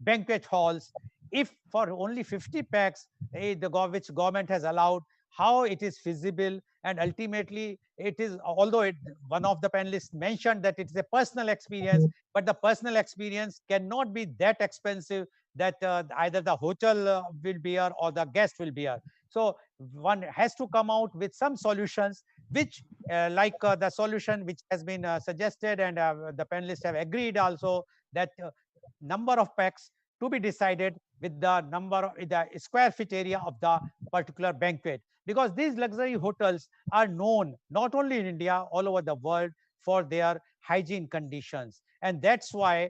banquet halls. If for only 50 packs, which government has allowed, how it is feasible, and ultimately it is, although one of the panelists mentioned that it's a personal experience, but the personal experience cannot be that expensive that either the hotel will bear or the guest will bear. So one has to come out with some solutions, which like the solution which has been suggested, and the panelists have agreed also, that number of packs to be decided with the the square feet area of the particular banquet, because these luxury hotels are known not only in India, all over the world, for their hygiene conditions, and that's why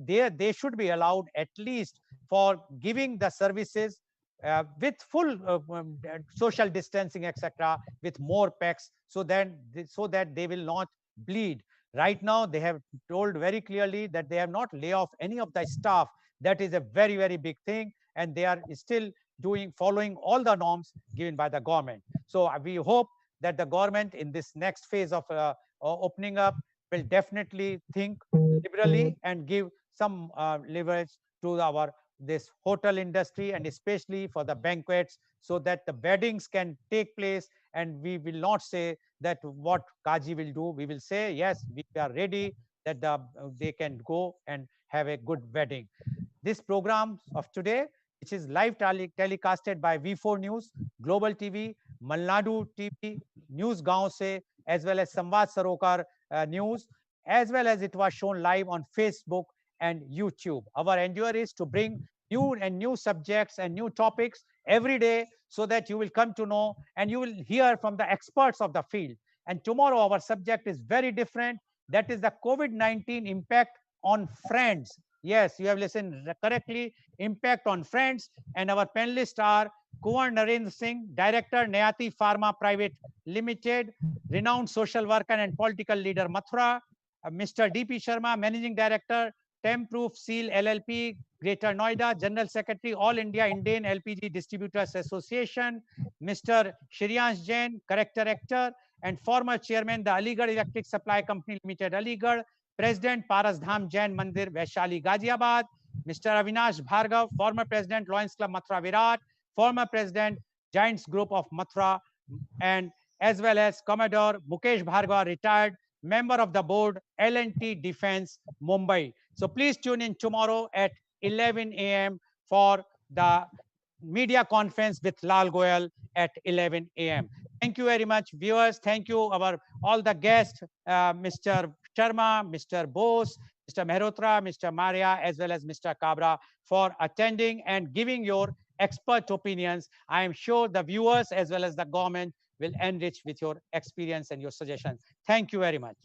they should be allowed at least for giving the services with full social distancing, etc., with more packs, so that they will not bleed. Right now, they have told very clearly that they have not lay off any of the staff. That is a very, very big thing, and they are still following all the norms given by the government. So we hope that the government in this next phase of opening up will definitely think liberally and give some leverage to our this hotel industry, and especially for the banquets, so that the weddings can take place, and we will not say that what Kaji will do. We will say, yes, we are ready, that they can go and have a good wedding. This program of today, which is live telecasted by V4 News, Global TV, Malnadu TV, News Gaon Se, as well as Samvad Sarokar News, as well as it was shown live on Facebook and YouTube. Our endeavor is to bring new subjects and new topics every day, so that you will come to know and you will hear from the experts of the field. And tomorrow our subject is very different. That is the COVID-19 impact on friends. Yes, you have listened correctly. Impact on friends. And our panelists are Kunwar Narendra Singh, Director, Nayati Pharma Private Limited, renowned social worker and political leader, Mathura. Mr. D.P. Sharma, Managing Director, Temproof Seal LLP, Greater Noida, General Secretary, All India Indian LPG Distributors Association, Mr. Shriyansh Jain, Character Actor, and former Chairman, the Aligarh Electric Supply Company Limited, Aligarh, President, Paras Dham Jain Mandir, Vaishali, Ghaziabad, Mr. Avinash Bhargav, former President, Lions Club Mathura Virat, former President, Giants Group of Mathura, and as well as Commodore Mukesh Bhargava, retired member of the board, L&T Defense, Mumbai. So please tune in tomorrow at 11 a.m. for the media conference with Lal Goel at 11 a.m. Thank you very much, viewers. Thank you, all the guests, Mr. Sharma, Mr. Bose, Mr. Mehrotra, Mr. Maria, as well as Mr. Kabra, for attending and giving your expert opinions. I am sure the viewers as well as the government will enrich with your experience and your suggestions. Thank you very much.